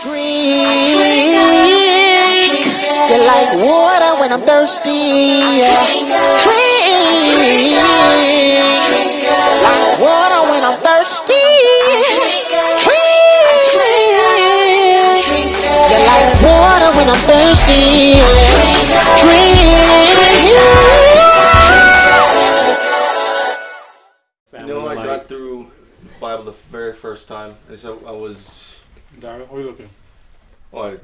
Drink. You're like water when I'm thirsty. Drink. Like water when I'm thirsty. Drink. You're like water when I'm thirsty. Drink. You know, I got through the Bible the very first time, and so I was. Darren, what are you looking? What?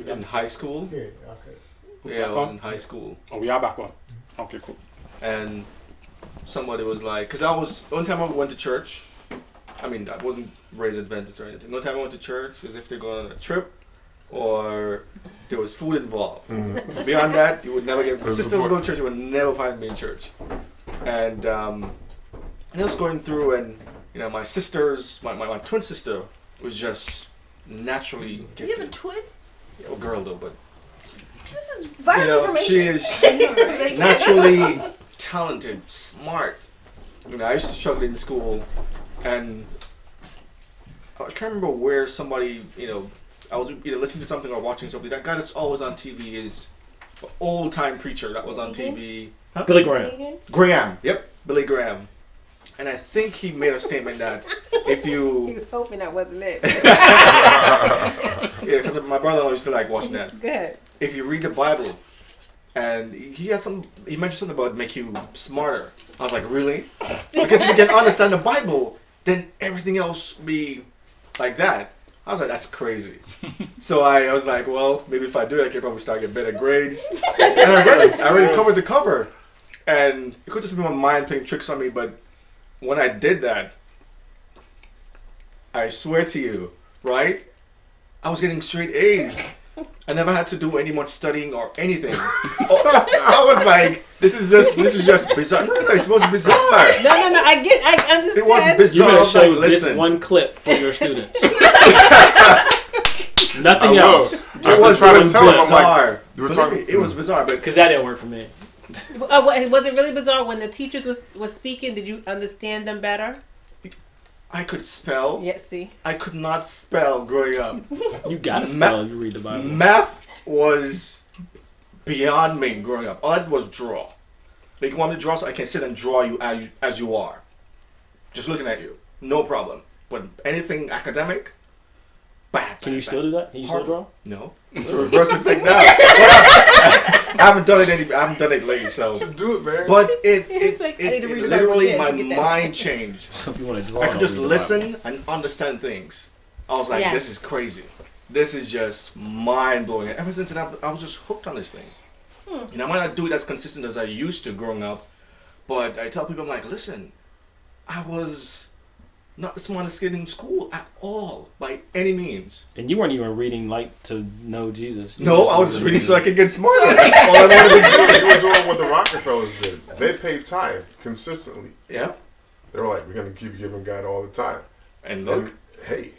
In high school? Yeah, okay. Yeah, I was in high school. Oh, we are back on. Okay, cool. And somebody was like, because one time I went to church. I mean, I wasn't raised Adventist or anything. One time I went to church as if they're going on a trip, or there was food involved. Mm-hmm. Beyond that, you would never get. My sister was going to church, you would never find me in church. And I was going through, and you know, my twin sister was just naturally gifted. You have a twin? Yeah, a girl though, but this is vital information. She is naturally talented, smart. You know, I used to struggle in school, and I can't remember where somebody, you know, I was either listening to something or watching something. That guy that's always on TV is an old-time preacher that was on TV. Huh? Billy Graham. Graham, yep, Billy Graham. And I think he made a statement that if you... He was hoping that wasn't it. Yeah, because my brother-in-law used to like watching that. Good. If you read the Bible, and he mentioned something about make you smarter. I was like, really? Because if you can understand the Bible, then everything else will be like that. I was like, that's crazy. So I was like, well, maybe if I do it, I can probably start getting better grades. And I read it. I read it cover to cover. And it could just be my mind playing tricks on me, but when I did that, I swear to you, right? I was getting straight A's. I never had to do any more studying or anything. I was like, this is just bizarre. No, it was bizarre. No, I understand. It was bizarre. You're going to show like, this one clip for your students. Nothing else. I was trying to tell him, I'm like, it was bizarre, but because that didn't work for me. Was it really bizarre when the teachers was speaking? Did you understand them better? I could spell. Yes, see. I could not spell growing up. You gotta spell. You read the Bible. Math was beyond me growing up. All I did was draw. Like, you want me to draw, so I can sit and draw you as you are, just looking at you, no problem. But anything academic, bad. Can you still do that? Can you still draw? No. It's a reverse effect now. I haven't done it lately, so. Just do it, man. But it literally my mind changed. So if you want to draw, I could just listen and understand things. I was like, this is crazy. This is just mind blowing. Ever since then, I was just hooked on this thing. You know, I might not do it as consistent as I used to growing up, but I tell people, I'm like, listen, I was not the smartest kid in school at all, by any means. And you weren't even reading like to know Jesus. No, I was reading so I could get smarter. That's all I wanted to do. They were doing what the Rockefellers did. They paid tithe consistently. Yeah. They were like, we're going to keep giving God all the time. And look. And, hey.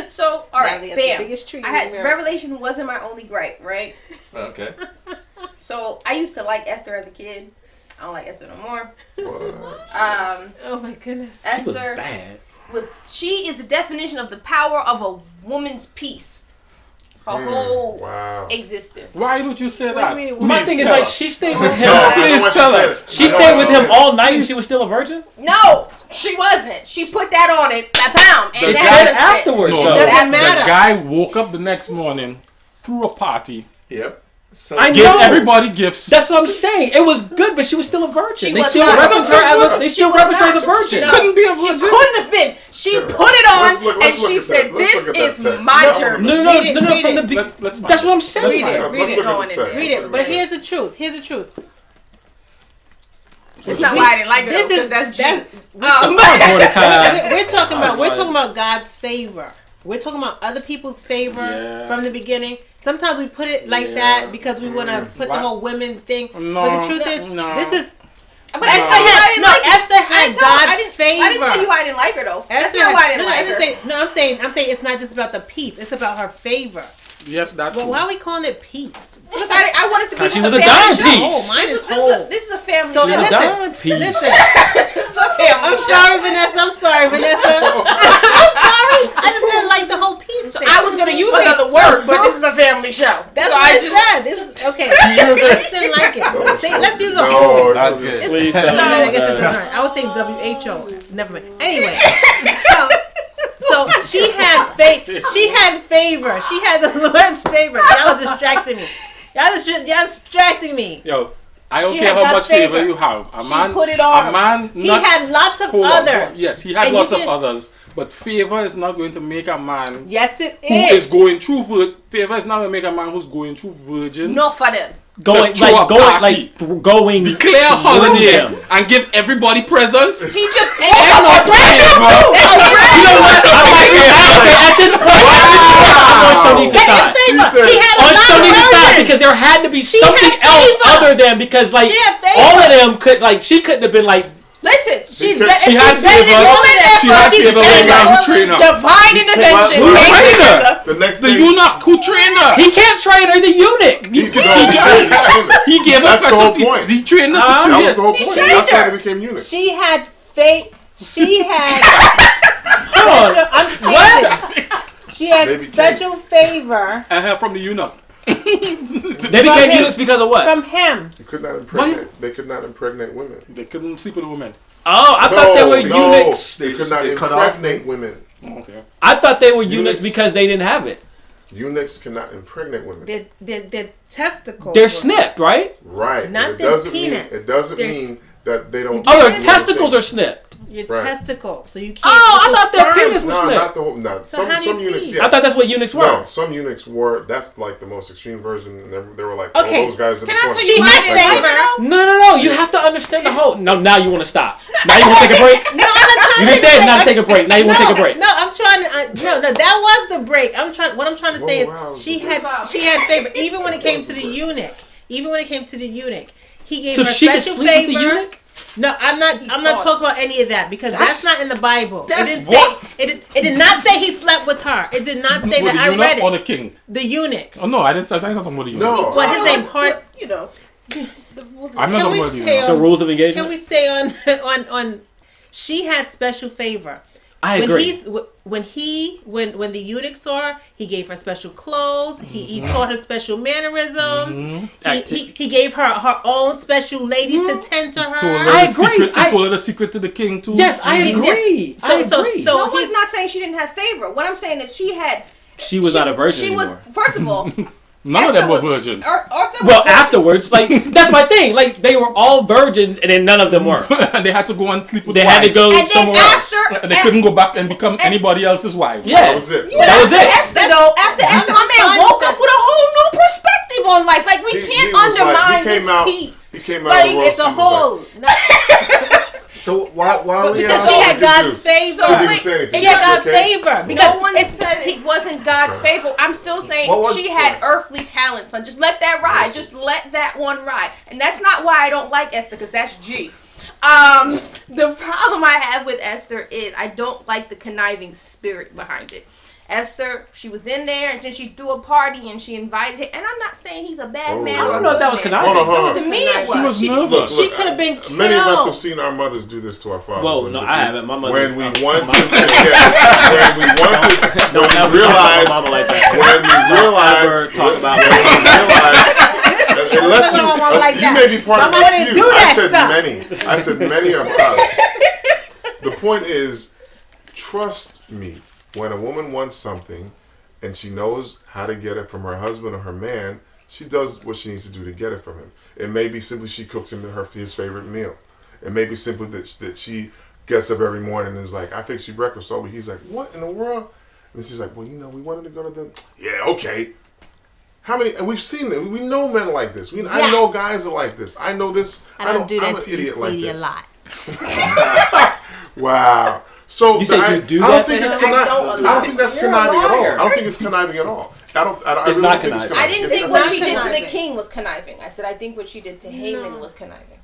So, all right, bam. I had Revelation wasn't my only gripe, right? Okay. So I used to like Esther as a kid. I don't like Esther no more. Oh my goodness. Esther she is the definition of the power of a woman's peace. Her whole existence. Why would you say that? My thing is like she stayed with him. Please tell us. She stayed with him all night and she was still a virgin? No, she wasn't. She put that on it, that pound. And it said afterwards. No, though. Doesn't matter. The guy woke up the next morning, threw a party. Yep. So I Give know. everybody gifts. That's what I'm saying. It was good, but she was still a virgin. They was still not. referenced her as a virgin. No, couldn't be a she virgin. couldn't have been. She put it on and she said, "This is my journey." No. From the beginning. Let's That's what I'm saying. Read it. Read it. But here's the truth. It's not why I didn't like her because that's Jew. We're talking about God's favor. We're talking about other people's favor from the beginning. Sometimes we put it like that because we want to put the whole women thing. No, but the truth is, this is. But I didn't tell you I didn't like her. Esther had God's favor. I didn't tell you I didn't like her though. That's not why I didn't like her. I'm saying it's not just about the peace. It's about her favor. Yes, that's Well, why are we calling it peace? Because I wanted to be she just was a a family dime show. piece. Oh, mine is This is a family So show. listen, Peace. listen. This is a family I'm show. sorry, Vanessa. I'm sorry. I just didn't like the whole peace I was gonna use another word, but this is a family show. That's so what I I just said. This is, okay. I just didn't like it. See, let's use a No, Not it's good. Please No, don't I do guess it's that. different. I was saying WHO. Never mind. Anyway, so she had favor. She had the Lord's favor. Y'all are distracting me. Y'all distracting me. Yo, I don't She care had how God's much favor favor. you have. A She man, put it on a him. man. He had lots of Hold on, others. yes, he had And lots you of can- others. But favor is not going to make a man Yes, it who is is. going through favor is not going to make a man who's going through virgins. no for them. Going To throw a party. going. Declare a through holiday them. and give everybody presents. He just Hell no, favor. You know what? Okay, at this point, I'm on Shanice's That side. is favor. said- He had a On lot of Shanice's side, virgins. because there had to be She something had else favor. other than because like She had favor. all of them could like she couldn't have been like listen. She She had favor. She had favor with the guy who trained her. Divine intervention. Who came trained her? together. The next The thing eunuch who trained her. he can't train her, the eunuch. he could teach her. He gave her That's the whole special. point. He trained her for That 2 was years. the whole point. trained That's why her. they became eunuchs. She had faith. She had. Hold on. What? She had Baby special favor I heard from the eunuch. They became eunuchs because of what? from him. They could not impregnate. They could not impregnate women. They couldn't sleep with a woman. Oh, I thought they were eunuchs. They could not They cut off. impregnate women. Okay. I thought they were eunuchs Eunuchs. because they didn't have it. Eunuchs cannot impregnate women. Their testicles. They're were- snipped, right? Right. Not It their doesn't penis. mean. It doesn't Their- mean that they don't. Oh, their do testicles are anything. snipped. Your Right. testicles. So you can't. Oh, I it's a thought their sperm. penis was No, snipped. not the whole. No, So some how do you eunuchs. pee? Yes. I thought that's what eunuchs were. No, some eunuchs were. That's like the most extreme version. And they were like, Okay. all those guys in Can the I corner. tell you She why had I didn't like favor. it, though? No. You have to understand the whole. No, now you want to stop. Now you want to take a break. No, I'm not trying You to just said not to take a break. Now you want to take a break. No, I'm trying to. No, that was the break. What I'm trying to say Whoa, is wow. she had favor. Even when it came to the eunuch. He gave So her she could special sleep favor. with the eunuch? No, I'm not taught. talking about any of that because that's not in the Bible. That's it didn't what? say it did not say he slept with her. It did not say With that. the I eunuch read or the it. king? The eunuch. Oh no, I didn't say. I'm not talking about the eunuch. No. What his name? Part. You know. The rules of I'm not Can talking we about the stay eunuch. The rules of Can engagement. we stay on? She had special favor. I agree. When the eunuch saw her, he gave her special clothes. He taught her special mannerisms. He gave her own special ladies to tend to her. I agree. He told her the secret to the king too. Yes, I agree. I agree. So No he's one's not saying she didn't have favor. What I'm saying is she had. She was not a virgin She was, anymore. first of all, None of Esther them were was- virgins. Esther Well, was virgin. afterwards, like that's my thing. Like they were all virgins, and then none of them were. And they had to go and sleep with They had to wives. go And then somewhere else. after, And they couldn't go back and become anybody else's wife. Yeah, That was it. that was after it. Esther, though, after Esther, my man woke up with a whole new perspective on life. Like we He can't was like- undermine he came this out- piece. He came out Like, of the world. it's a whole. So why we Because are she had you God's do? favor. So didn't wait, say anything. She had God's Okay. favor. Because no one said it wasn't God's favor. I'm still saying What was- she had earthly talent, son. Just let that ride. Just let that one ride. And that's not why I don't like Esther, because that's G. The problem I have with Esther is I don't like the conniving spirit behind it. Esther, she was in there, and then she threw a party, and she invited him. And I'm not saying he's a bad Oh, man. I or a don't know if that was good man. conniving. Hold on. To me, it was. She was She- nervous. She could have been killed. Many of us have seen our mothers do this to our fathers. Whoa, when no, we- I haven't. My mother. When we want to, when we realize, mama like that. when we realize, Never talk about when we realize, unless Don't my mama like you that. may be part My of mama the didn't few. do that I said stuff. many. I said many of us. The point is, trust me. When a woman wants something, and she knows how to get it from her husband or her man, she does what she needs to do to get it from him. It may be simply she cooks him his favorite meal. It may be simply that she gets up every morning and is like, I fix you breakfast over. He's like, what in the world? And she's like, well, we wanted to go to the... Yeah, okay. How many... And we've seen it. We know men like this. I Yes. know guys are like this. I know this. I don't do I'm that an to you, idiot like sweetie, a this. lot. Wow. So You said I, you do I that don't think to it's him? conniving. I don't I allow don't think that's You're a conniving at all. liar. I don't think it's conniving at all. I It's really not don't think conniving. it's I didn't It's think not what not she did to the conniving. king was conniving. I said I think what she did to Haman was conniving.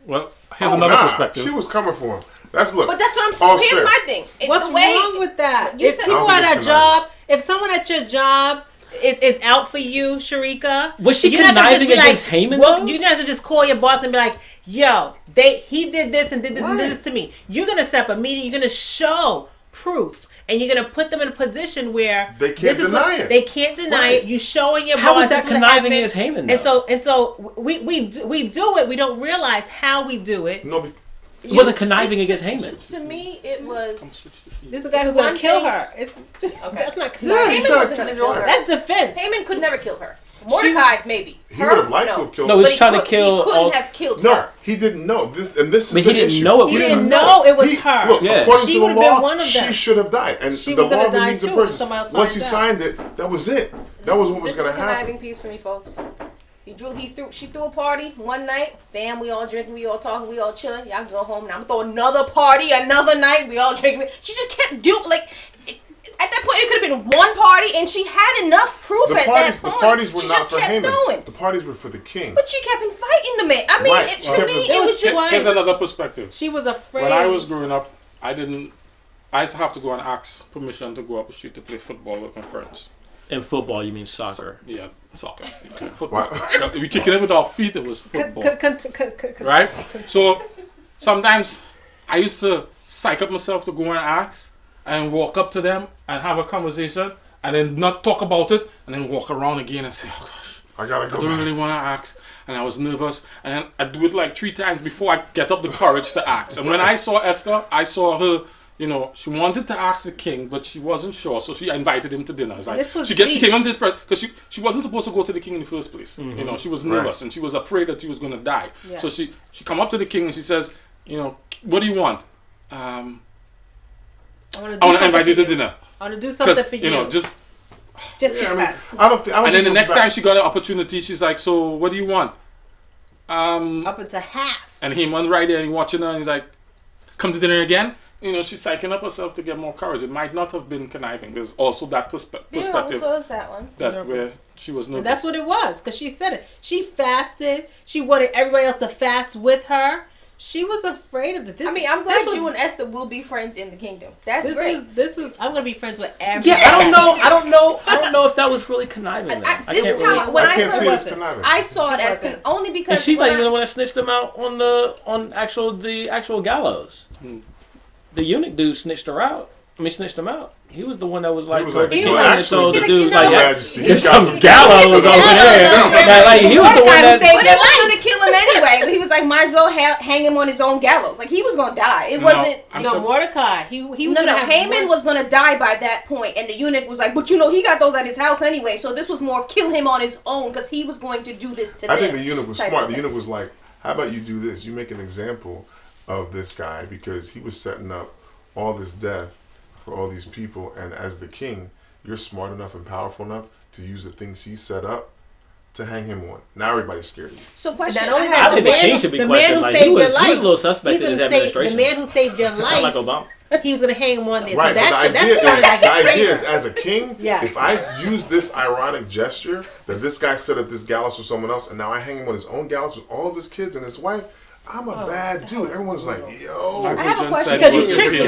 Well, here's Oh, another nah. perspective. She was coming for him. That's look. But that's what I'm All saying. Here's fair. my thing. What's the way, wrong with that? You If said- people I at don't a think it's job, if someone at your job is out for you, Sharika, Was she you don't have to just conniving be against Haman, Well, though? you don't have to just call your boss and be like, "Yo, he did this and did this and did this to me." You're gonna set up a meeting. You're gonna show proof. and you're gonna put them in a position where They can't deny it. They can't deny it. You showing your How boss is that this what conniving happened. against Haman? And so we do it. We don't realize how we do it. No, It wasn't conniving against Haman. To me, it was. This is a guy who's One gonna kill thing- her. That's not yeah, conniving. he's Haman not wasn't gonna kill her. That's defense. Haman could never kill her. Mordecai, maybe. He would have liked to have killed No, her. it's But he trying to could- kill He couldn't all- have killed No, her. he didn't know this, and this is But the he didn't issue. know it He was didn't know it was her. Look, Yeah. according She to the would've been law, one of them. she should have died, and She the was gonna law die needs a too, person. somebody else Once he finds signed it, that was it. That was what was This going is to the happen. conniving piece for me, folks. She threw a party one night. Fam, we all drinking, we all talking, we all chilling. Y'all go home. Now I'm gonna throw another party another night. We all drinking. She just kept at that point, it could have been one party, and she had enough proof The at parties, that the point. parties were she not just for kept Haman. doing. The parties were for the king. But she kept inviting the man. I mean, Right. to me, it was just. Why? Here's another perspective. She was afraid. When I was growing up, I used to have to go and ask permission to go up the street to play football with my friends. In football, you mean soccer? Yeah, soccer. Football. Wow. We kick it in with our feet, it was football. Right? So sometimes I used to psych up myself to go and ask and walk up to them and have a conversation and then not talk about it and then walk around again and say, oh gosh, I gotta go I don't back. really want to ask. And I was nervous. And I do it like 3 times before I get up the courage to ask. And when I saw Esther, I saw her, she wanted to ask the king, but she wasn't sure. So she invited him to dinner. It's like, This was she deep. came on this because she wasn't supposed to go to the king in the first place. She was nervous Right. and she was afraid that she was going to die. Yes. So she come up to the king and she says, what do you want? I want to invite you to dinner. I want to do something for you. Just Just Yeah, I mean, because. I don't think and then the it was next back. time she got an opportunity, she's like, so what do you want? Up into half. And he went right there and he watching her and he's like, come to dinner again? She's psyching up herself to get more courage. It might not have been conniving. There's also that There perspective also is that one. that Nervous. where she was nervous. And that's what it was, because she said it. She fasted. She wanted everybody else to fast with her. She was afraid of it. I mean, I'm glad you and Esther will be friends in the kingdom. That's great. This was. I'm gonna be friends with everybody. Yeah, I don't know if that was really conniving. Though. This is how when I can't I see it as first conniving. I saw it as wasn't. only because And she's not when even the one that snitched him out on the actual gallows. The eunuch dude snitched her out. Snitched him out. He was the one that was like, He was told like, the "Well, king and actually, told the you dude know like, what? yeah, Majesty, there's he got some gallows over there. Now, like, he was the one that. Mordecai But it was gonna kill him anyway. But he was like, might as well hang him on his own gallows. Like he was gonna die. It wasn't. No, Mordecai. He was. No, gonna have Haman more- was gonna die by that point, and the eunuch was like, but he got those at his house anyway. So this was more kill him on his own because he was going to do this to them. I think the eunuch was type smart. of The thing. eunuch was like, how about you do this? You make an example of this guy because he was setting up all this death for all these people. And as the king, you're smart enough and powerful enough to use the things he set up to hang him on. Now everybody's scared of you. So question. Not only I that, have I think the the man king who- should be the man questioned. who Like, saved he your was a life. little suspect He's in his gonna save- administration. The man who saved your Kind of like life. Obama. He was gonna hang him on there. Right, So but that's the idea, sort of like the a idea is, traitor. as a king, Yes. if I use this ironic gesture that this guy set up this gallows for someone else, and now I hang him on his own gallows with all of his kids and his wife, I'm a bad dude. Everyone's like, yo, I have a question. Because you tricked me.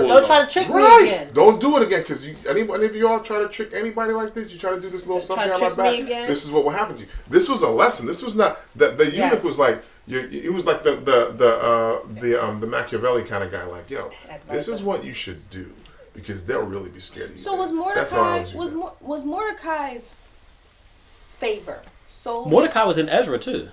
Don't try to trick me right? again. Don't do it again, because any of you all try to trick anybody like this, you try to do this little Try something to on my trick me back. again? This is what will happen to you. This was a lesson. This was not that the eunuch Yes. was like. It was like the Machiavelli kind of guy. Like, yo, this is what you should do because they'll really be scared of you. So was That's how I Mordecai was using it. was Mordecai's favor solely? Mordecai was in Ezra too.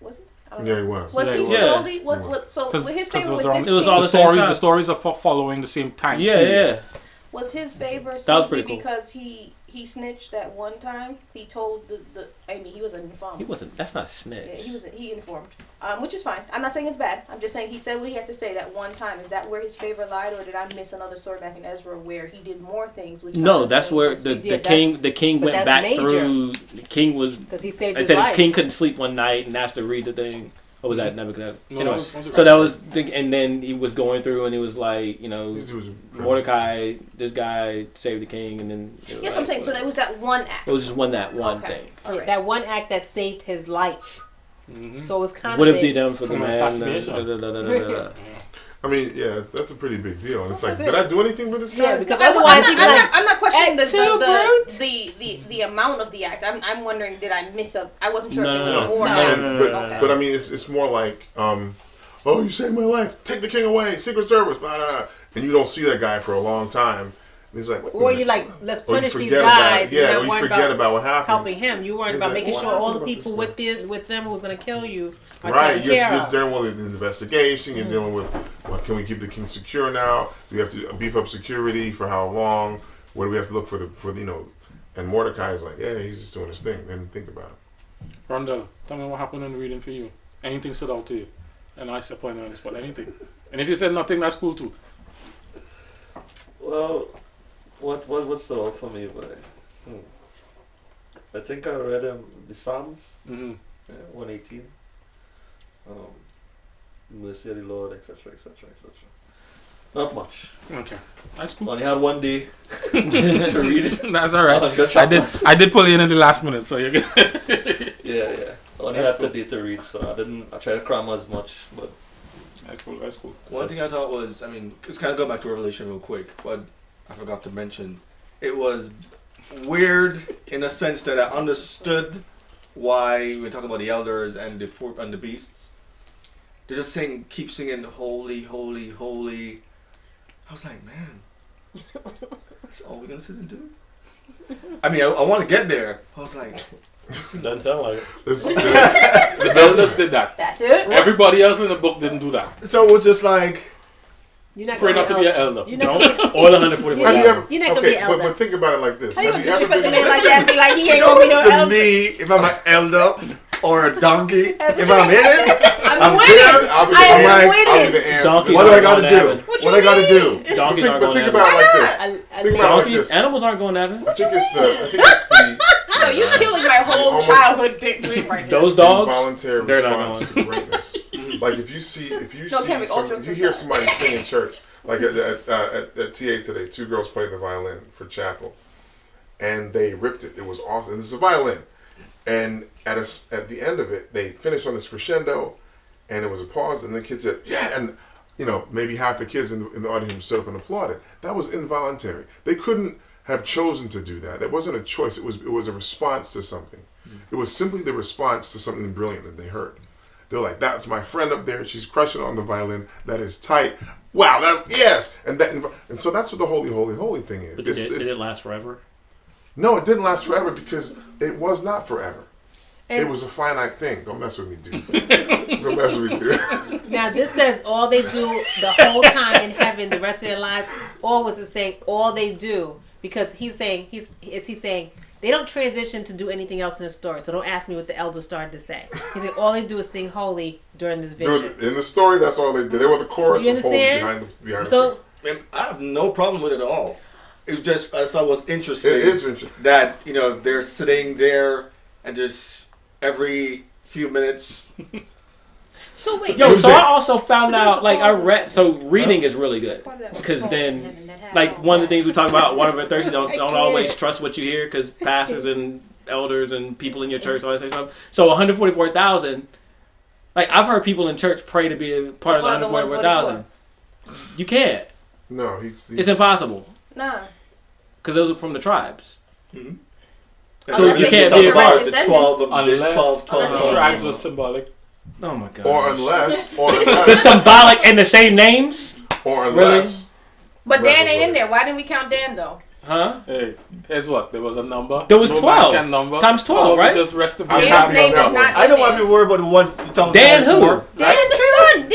Was it? I don't Yeah, know. he was. Was Yeah, he he was. solely Yeah. was what? So Because his it favor with was this It was king all the the same stories. time. The stories are following the same time. Yeah. was his favor was solely pretty cool. because he snitched that one time. He told the I mean he was an informant. He wasn't. That's not a snitch. Yeah, he informed, which is fine. I'm not saying it's bad. I'm just saying he said what he had to say that one time. Is that where his favor lied, or did I miss another story back in Ezra where he did more things? Which No, kind of that's thing where was- the Yeah, king but went that's back major. through. The king was. Because he saved I his said the life. king couldn't sleep one night and asked to read the thing. Or was that Nebuchadnezzar? No, Anyway, that was so that was, and then he was going through and he was like, These dudes are- Mordecai, this guy saved the king, and then. it was Yes, like, I'm saying. So that was that one act. It was just one Okay. thing. All Yeah, right. that one act that saved his life. So it was kind What of if they done for the From man? assassination. I mean, yeah, that's a pretty big deal. And it's like, That's did it. I do anything for this guy? Yeah, because I'm otherwise not, he'd I'm, be not, like, I'm not questioning "Act two, brute?" the amount of the act. I'm wondering, did I miss a? I wasn't sure if No, there was no, more. no. acts. And- but I mean, it's more like, oh, you saved my life. Take the king away. Secret Service. Blah, blah, blah. and you don't see that guy for a long time. And he's like, or you like, let's punish these guys. Yeah, or you forget about what happened. Helping him. You worried about making sure all the people with them who's going to kill you are taken care of. You're dealing with an investigation. You're dealing with, well, can we keep the king secure now? Do we have to beef up security for how long? What do we have to look for And Mordecai is like, yeah, he's just doing his thing. Then think about it. Rondell, tell me what happened in the reading for you. Anything stood out to you? And I said, point on the spot, anything. And if you said nothing, that's cool too. Well, what stood out for me? But I think I read the Psalms, 118. Mercy of the Lord, etc., etc., etc. Not much. Okay, that's cool. Only had one day to read it. That's all right. I did pull you in at the last minute, so you're good. Yeah. Only had today to read, so I tried to cram as much, but that's cool. One thing I thought was, I mean, it's kind of go back to Revelation real quick, but I forgot to mention, it was weird in a sense that I understood why we're talking about the elders and the beasts. They're just keep singing, holy, holy, holy. I was like, man, that's all we're gonna sit and do? I mean, I want to get there. I was like, doesn't sound like it. The elders did that. That's it. Everybody else in the book didn't do that. So it was just like, pray not to be an elder. All 144. You're not gonna be an elder. But think about it like this. How you gonna disrespect the man like that and be like, he ain't gonna be no to elder? me, if I'm an elder or a donkey, if I'm in it, I'm winning. I'll winning. be the ant. Donkeys what do I aren't gotta going to do? heaven. What I gotta do? Donkeys aren't But going think to about heaven. it like this. Think about it like this. Animals aren't going to heaven. I think it's the No, you're killing my whole Almost- childhood dream right now. Those dogs, involuntary they're not response to greatness. Like if you hear ultra somebody sing in church, like at TA today, 2 girls played the violin for chapel, and they ripped it. It was awesome. And this is a violin, and at the end of it, they finished on this crescendo, and it was a pause, and the kids said, "Yeah," and maybe half the kids in the audience stood up and applauded. That was involuntary. They couldn't have chosen to do that. It wasn't a choice. It was a response to something. It was simply the response to something brilliant that they heard. They're like, "That's my friend up there. She's crushing on the violin. That is tight. Wow, that's yes." And so that's what the holy, holy, holy thing is. Did it last forever? No, it didn't last forever because it was not forever. It was a finite thing. Don't mess with me, dude. Don't mess with me, dude. Now this says all they do the whole time in heaven, the rest of their lives. Or was it saying all they do? Because he's saying they don't transition to do anything else in the story. So don't ask me what the elders started to say. He's saying all they do is sing holy during this vision. In the story, that's all they did. They were the chorus You of holy understand? behind the So Man, I have no problem with it at all. It was just, I thought it was interesting It is interesting. that, they're sitting there and just every few minutes. So wait, So I also found But out, there's like, I also- read, so reading is really good. Because then, like, one of the things we talk about, one of it Thursday, don't always trust what you hear, because pastors and elders and people in your church always say something. So 144,000, like, I've heard people in church pray to be a part of the 144,000. You can't. No, It's impossible. Nah. Because those are from the tribes. Mm-hmm. So you can't be a part. The 12 of Unless this 12 the tribes was symbolic. Oh my god. Or unless, the symbolic and the same names? or unless. But Dan ain't in there. Why didn't we count Dan though? Huh? Hey, here's what? There was a number. There was No 12. man can number. Times 12, right? Just rest of Dan's name is not I in don't want to there. be worried about the one. Dan who? Dan the son. Dan,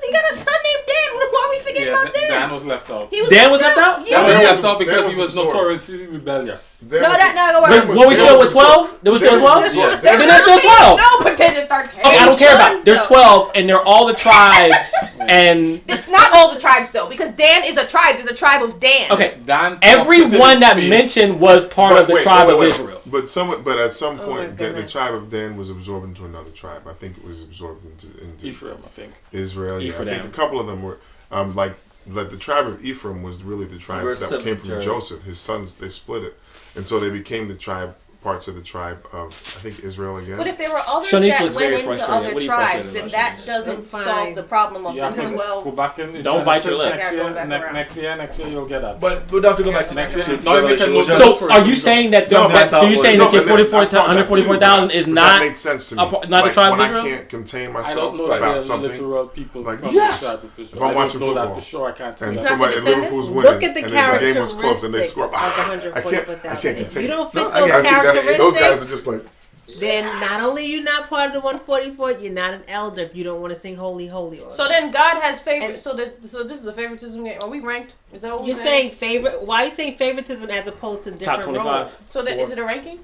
he got a son named Dan. Why are we forgetting Yeah, about Dan? Dan was left out. He was Dan was left out? Yeah. Dan was Dan left was- out because Dan he was was absorbed. notoriously rebellious. No, don't worry. Were we still with 12? There was still 12? Yes. Then there's still 12. No, but then there's 13. Okay, I don't care about it. There's 12, and they're all the tribes, and It's not all the tribes though, because Dan is a tribe. There's a tribe of Dan. okay, Dan everyone that mentioned was part of the tribe of Israel. But at some my point, the goodness. tribe of Dan was absorbed into another tribe. I think it was absorbed into Ephraim, I think. Israel. Yeah, I Ephraim. think a couple of them were like the tribe of Ephraim was really the tribe We're that seven came from tribes. Joseph. His sons, they split it, and so they became the tribe parts of the tribe of, I think, Israel again. But if there were others Shanice that looks went very into frustrated. other What are you tribes, frustrated then about, that Shanice? doesn't solve the problem of You have them to as well. go back in. Don't bite your lip. Next Gotta go back year, around. next year you'll get that. But we'd have to go back to Next next year. year. No, we can move So are you saying that? No, but So you're saying that your 144,000 is that not makes sense to me. not the tribe of when Israel? I can't contain I myself don't know that about they're something. literal people Like, from yes! the tribe of Israel. If I'm I watching don't know that football for sure. I can't say and that. somebody It's not the Liverpool's descendants? winning, Look at the and then the game was characteristics close, and they score. of the I can't 144,000. If contain. you don't fit I those think those guys characteristics, are just like. then not only you not part of the 144, you're not an elder if you don't want to sing holy, holy. So then God has favorite. And- So this is a favoritism game. Are we ranked? Is that what You're we're saying favorite. Why are you saying favoritism as opposed to Top different 25. roles? So that is it a ranking?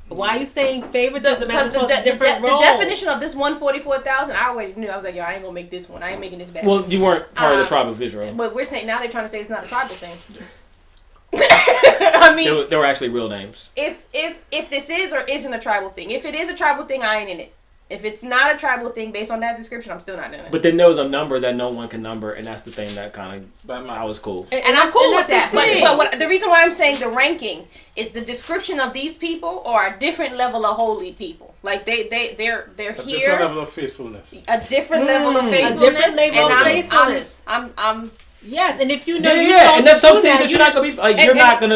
Why are you saying favoritism Because as opposed to different the roles? definition of this 144,000, I already knew. I was like, yo, I ain't gonna make this one. I ain't making this batch. Well, you weren't part of the tribe of Israel. But we're saying now they're trying to say it's not a tribal thing. I mean, There were actually real names. if this is or isn't a tribal thing, if it is a tribal thing, I ain't in it. If it's not a tribal thing based on that description, I'm still not in it. But then there was a number that no one can number, and that's the thing that kind of I was cool. And I'm cool with that. that's the thing. But what, the reason why I'm saying the ranking is the description of these people are a different level of holy people. Like they're A different here, level of faithfulness. a different level of a faithfulness. different level and of I'm- faithfulness. I'm Yes, and if you know you Yeah, chose and that's to do something that you're not gonna be like. You're not dying.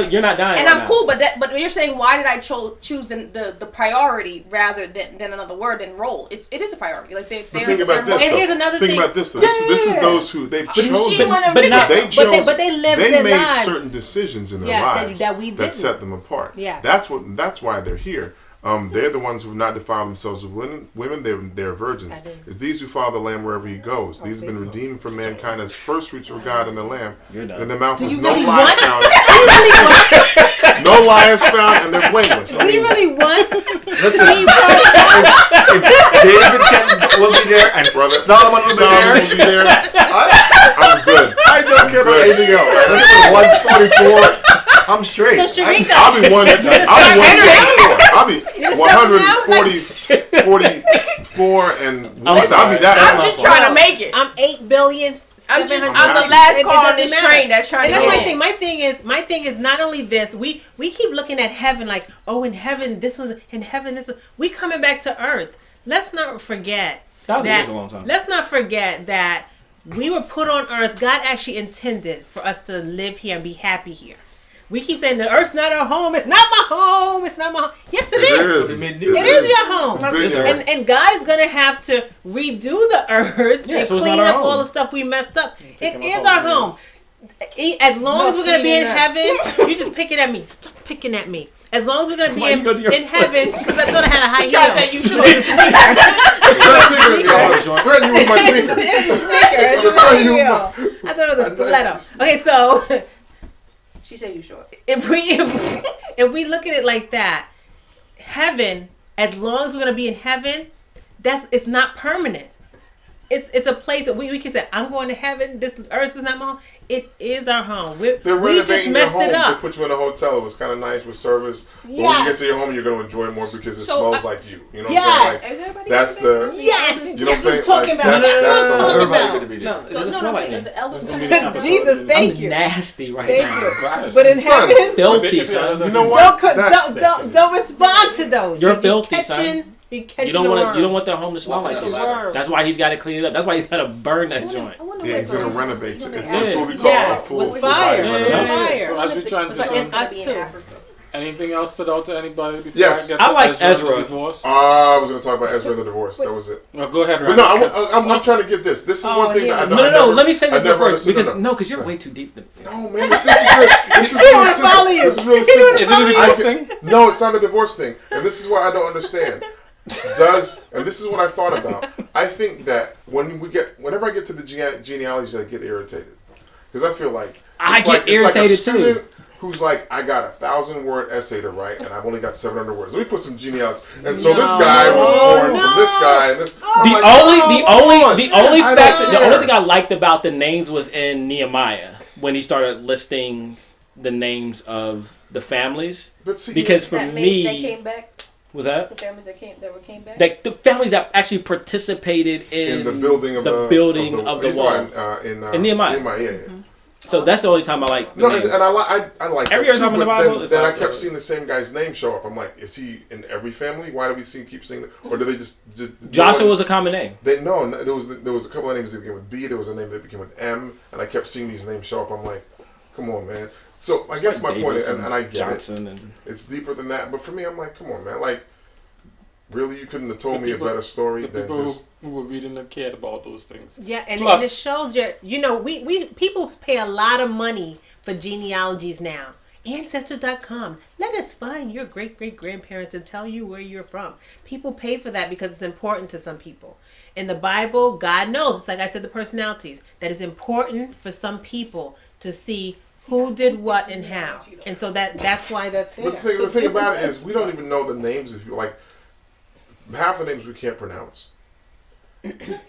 and right I'm now. cool, but you're saying why did I choose the priority rather than another word than role? It is a priority. Like they're Think about this. And though. here's another Think thing. about this. Though. This is those who they've chosen. she wanna but pick not- it. But they lived They their made lives. certain decisions in their Yes, lives that we didn't. set them apart. Yeah. That's why they're here. They're the ones who have not defiled themselves with women. They're virgins. I did. It's these who follow the Lamb wherever he goes. These have been redeemed from mankind as first fruits of God and the Lamb. You're done. In their mouth was you no really lie want- found. No lie is found, and they're blameless. Do you really want? Listen, if David will be there and Solomon will be Solomon will be there. I'm good. I don't care about Good. anything else. Listen, 144. I'm straight. So Sharika, I'll be 144. I'll be 144 and I'll be that. I'm just trying to make it. I'm 8 billion. I'm 700. the last It car on doesn't this matter. train that's trying And to that's get my in. thing. My thing is not only this. We keep looking at heaven like, oh, in heaven this was in heaven this was. We coming back to earth. Let's not forget That was a long time. Let's not forget that we were put on earth. God actually intended for us to live here and be happy here. We keep saying the earth's not our home. It's not my home. It's not my home. Yes, it is. It is your home. And God is going to have to redo the earth and so it's clean not our up all home. the stuff we messed up. It him is a our couple home. As long as we're going to be in Must heaven, you just picking at me. Stop picking at me. As long as we're going to be Why you go to your in heaven, because I thought I had a high She tried to say heel. you should. Threaten you with my sneaker. I thought it was a stiletto. Okay, so She said you short. if we look at it like that, heaven, as long as we're gonna be in heaven, it's not permanent. It's a place that we can say, I'm going to heaven. This earth is not my home. It is our home. They're We just renovating their messed home. it They up. put you in a hotel. It was kind of nice with service. But when you Yes. get to your home, you're going to enjoy it more because it So, smells like you. You know what Yes. I'm Is saying? everybody That's gonna the. be there? Yes, You know what I'm saying? talking Like, about. that's the Talking whole. about. Everybody going to be there. No, it doesn't smell like me. the elders. It's gonna be the episode. Jesus, thank I'm you. nasty right Thank now. you. Right. But in Son, heaven, Filthy, son. You know what? don't respond to those. You're You filthy, son. You catching You don't the want worm. to. You don't want that home to smell like The that. worm. That's why he's got to clean it up. That's why he's got to burn that joint. Yeah, he's going to renovate it. It's Yeah. what we call Yes, a full with fire. body With renovation. fire. So as we transition, It's us too. anything else stood out to anybody before Yes. I get I to like Ezra and Ezra. the divorce? I was going to talk about Ezra and the divorce. That was it. Well, go ahead, But no, Ryan. I'm trying to get this. This is one thing that I know. No. Let me say this never first understood. because because you're way too deep. No, man, this is really simple. This is really simple. Is it a divorce thing? No, it's not a divorce thing. And this is what I don't understand. And this is what I thought about. I think that whenever I get to the genealogy, I get irritated. Because I feel like I get it's like a irritated, student too. who's like, I got 1,000-word essay to write, and I've only got 700 words. Let me put some genealogy. And so this guy was born from this guy, and this. The only thing I liked about the names was in Nehemiah when he started listing the names of the families. But see, Because for that me, came back. was that The families that came back. like the families that actually participated in the building of the the building of the he's wall. right, in In Nehemiah. Yeah. So that's the only time I like. No, and I like every that time too, in the but Bible, then I kept seeing the same guy's name show up. I'm like, is he in every family? Why do we keep seeing that? Or do they just Joshua was a common name. There was a couple of names that began with B. There was a name that began with M, and I kept seeing these names show up. I'm like, come on, man. So I guess my point is, and I get Johnson it. It's deeper than that, but for me, I'm like, come on, man. Like, really, you couldn't have told me a better story than just who were reading and cared about those things. Yeah, and Plus, it shows you. We people pay a lot of money for genealogies now. Ancestor.com. Let us find your great great grandparents and tell you where you're from. People pay for that because it's important to some people. In the Bible, God knows. It's like I said, the personalities. That is important for some people to see who did what and how. And so that's why that's it. But the thing about it is, we don't even know the names of people. Like, half the names we can't pronounce.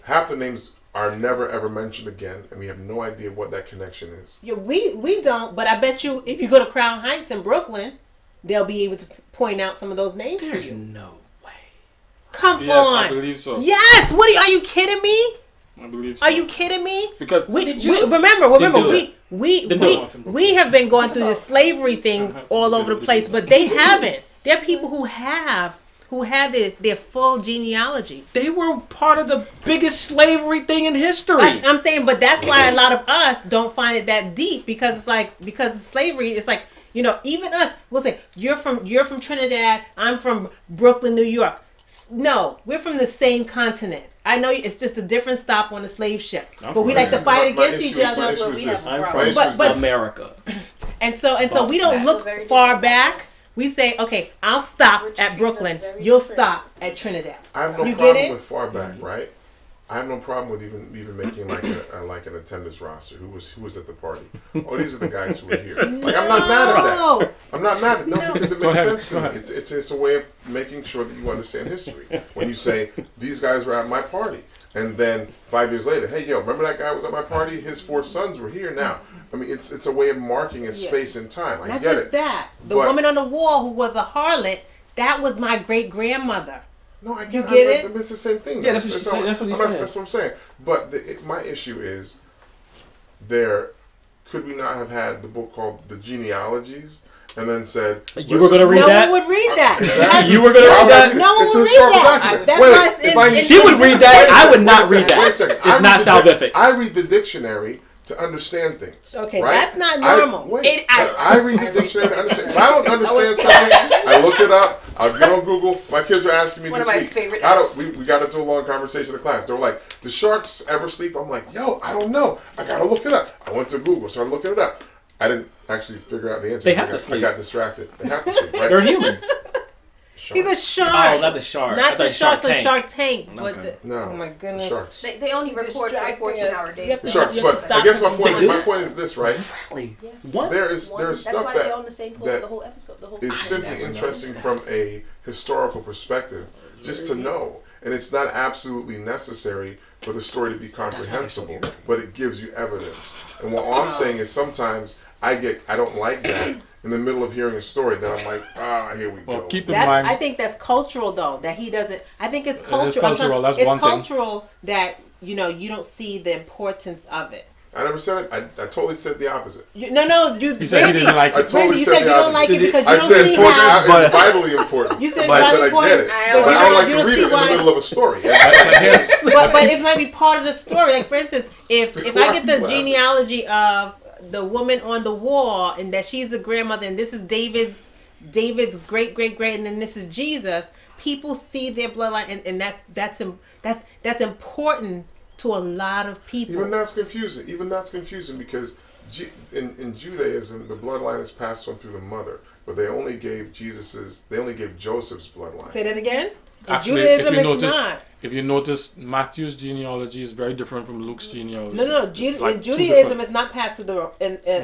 Half the names are never ever mentioned again, and we have no idea what that connection is. Yeah, we don't, but I bet you if you go to Crown Heights in Brooklyn, they'll be able to point out some of those names for you. No way. Come yes, on. I believe so. Yes. Are you kidding me? I believe so. Are you kidding me? Because remember, we have been going through this slavery thing all over the place, but they haven't. There are people who have their full genealogy. They were part of the biggest slavery thing in history. I'm saying, but that's why a lot of us don't find it that deep because of slavery. It's like, even us, we'll say you're from Trinidad, I'm from Brooklyn, New York. No, we're from the same continent. I know it's just a different stop on the slave ship, but we like to fight against each other. I'm from America, and so we don't look far back. We say, okay, I'll stop at Brooklyn. You'll stop at Trinidad. I have no problem with far back, right? I have no problem with even making like an attendance roster. Who was at the party? Oh, these are the guys who were here. Like, I'm not mad at that. I'm not mad at no because it makes sense to me. It's a way of making sure that you understand history. When you say these guys were at my party, and then 5 years later, hey, yo, remember that guy was at my party? His 4 sons were here now. I mean, it's a way of marking a space and time. I Not get just it. that. The woman on the wall who was a harlot, that was my great grandmother. No, I get it. It's the same thing. Yeah, that's what he said. That's what I'm saying. But my issue is, could we not have had the book called The Genealogies? And then said, you were going to read that? No one would read that. Exactly. You were going to read that? No one would read that. She would read that. I would not read that. Wait a second. It's not salvific. I read the dictionary to understand things. Okay, right? that's not normal. I read the dictionary to understand. If I don't understand something, I look it up. I'll get on Google. My kids were asking me this week. It's one of my favorite. We got into a long conversation in class. They were like, "Do sharks ever sleep?" I'm like, "Yo, I don't know. I gotta look it up." I went to Google, started looking it up. I didn't actually figure out the answer. They have to sleep. I got distracted. They have to sleep, right? They're human. He's a shark. Oh, not the shark. Not the shark from Shark Tank. Okay. No. Oh my goodness. Sharks. They only record for 14-hour days. Sharks, but I guess my point is this, right? What? There is stuff why they on the same floor the whole episode. The whole is simply interesting from a historical perspective, just to know. And it's not absolutely necessary for the story to be comprehensible, but it gives you evidence. And what I'm saying is sometimes I don't like that in the middle of hearing a story that I'm like, here we go. Keep in mind, I think that's cultural though, that he doesn't. I think it's cultural. It's cultural. That's it's one thing. cultural that you don't see the importance of it. I never said it. I totally said the opposite. He said he didn't like it. I totally you said said you don't like it because I you said don't see how. it's vitally important. You said but I said I vitally get it. important, But I don't like you to read it in the middle of a story. But it might be part of the story. Like for instance, if I get the genealogy of the woman on the wall and that she's a grandmother and this is David's great great great and then this is Jesus, people see their bloodline and that's important to a lot of people. Even that's confusing because in Judaism the bloodline is passed on through the mother, but they only gave Joseph's bloodline. Say that again. Actually, Judaism is not. If you notice, Matthew's genealogy is very different from Luke's genealogy. No. In Judaism, it's not passed through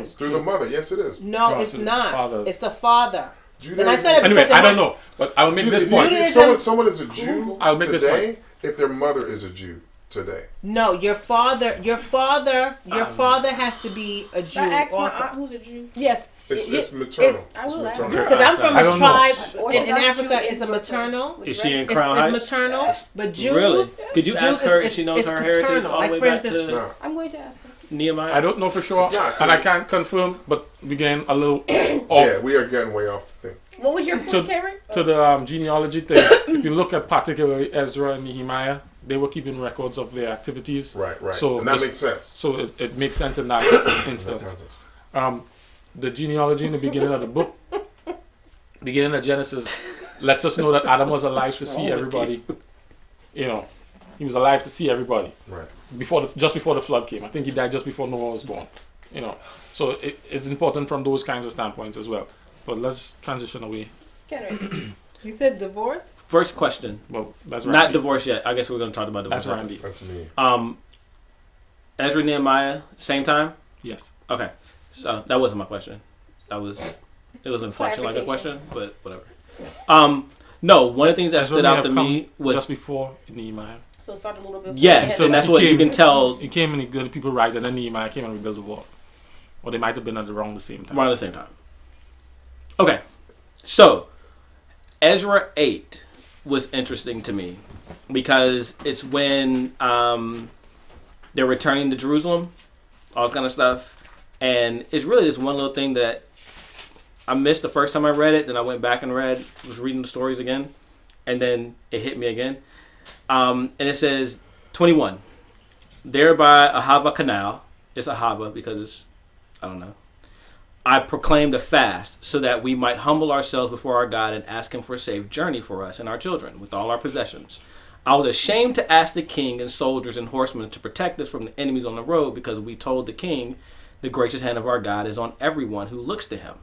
through the mother. Yes, it is. No, it's not. It's the father. Judaism, and I said anyway, I don't know, but I'll make this point. If someone is a Jew today, if their mother is a Jew today. No, your father has to be a Jew. I asked my aunt who's a Jew. Yes. It's maternal. I will ask her. Because I'm from a tribe in Africa. It's a maternal. Is she in Crown Heights? It's maternal. But Jews. Really? Could you ask her if she knows her heritage all the way back to? I'm going to ask her. Nehemiah? I don't know for sure, not, and I can't confirm, but we getting a little off. Yeah, we are getting way off the thing. What was your point, Karen? To the genealogy thing, if you look at particularly Ezra and Nehemiah, they were keeping records of their activities. Right. So and that makes sense. So it makes sense in that instance. The genealogy in the beginning of the book, beginning of Genesis, lets us know that Adam was alive to see everybody. You know, he was alive to see everybody. Right. Just before the flood came. I think he died just before Noah was born. You know, so it's important from those kinds of standpoints as well. But let's transition away. Karen. You said divorce? First question. Well, that's Not Randy. divorce yet. I guess we're going to talk about divorce. That's Randy. That's me. Ezra, Nehemiah, same time? Yes. Okay. So that wasn't my question. It was an inflection like a question, but whatever. No, one of the things that stood out to me was just before Nehemiah. So it started a little bit. Yes, and that's what you can tell. He came and he got the people right, and then Nehemiah came and rebuilt the wall. Or they might have been at around the same time. Around the same time. Okay. So, Ezra 8 was interesting to me because it's when they're returning to Jerusalem, all this kind of stuff. And it's really this one little thing that I missed the first time I read it. Then I went back and was reading the stories again. And then it hit me again. And it says, 21. There by Ahava Canal. It's Ahava because it's, I don't know. I proclaimed a fast so that we might humble ourselves before our God and ask him for a safe journey for us and our children with all our possessions. I was ashamed to ask the king and soldiers and horsemen to protect us from the enemies on the road because we told the king the gracious hand of our God is on everyone who looks to him.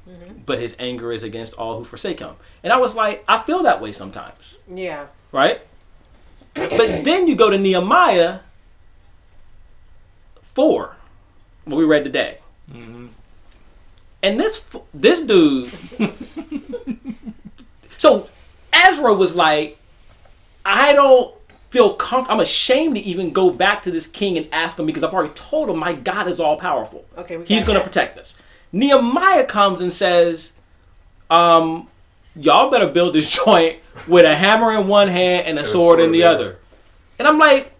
Mm-hmm. But his anger is against all who forsake him. And I was like, I feel that way sometimes. Yeah. Right? But then you go to Nehemiah 4, what we read today. Mm-hmm. And this dude, so Ezra was like, I don't feel comfortable. I'm ashamed to even go back to this king and ask him because I've already told him my God is all powerful. Okay, he's going to protect us. Nehemiah comes and says, y'all better build this joint with a hammer in one hand and a sword in the other. And I'm like,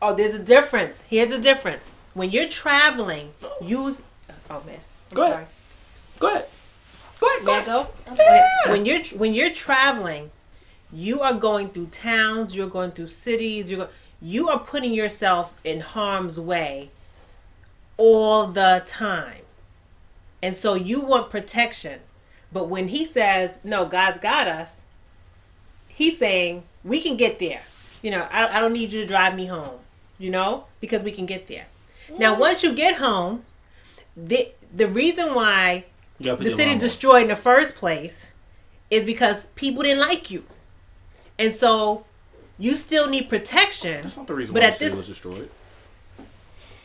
oh, there's a difference. Here's a difference. When you're traveling, oh man, Go ahead. Go ahead. May I go? Yeah. When you're traveling, you are going through towns, you're going through cities, you are putting yourself in harm's way all the time. And so you want protection. But when he says, no, God's got us, he's saying, we can get there. You know, I don't need you to drive me home, you know, because we can get there. Now, once you get home, the reason why the city destroyed in the first place is because people didn't like you. And so you still need protection. That's not the reason why the city was destroyed.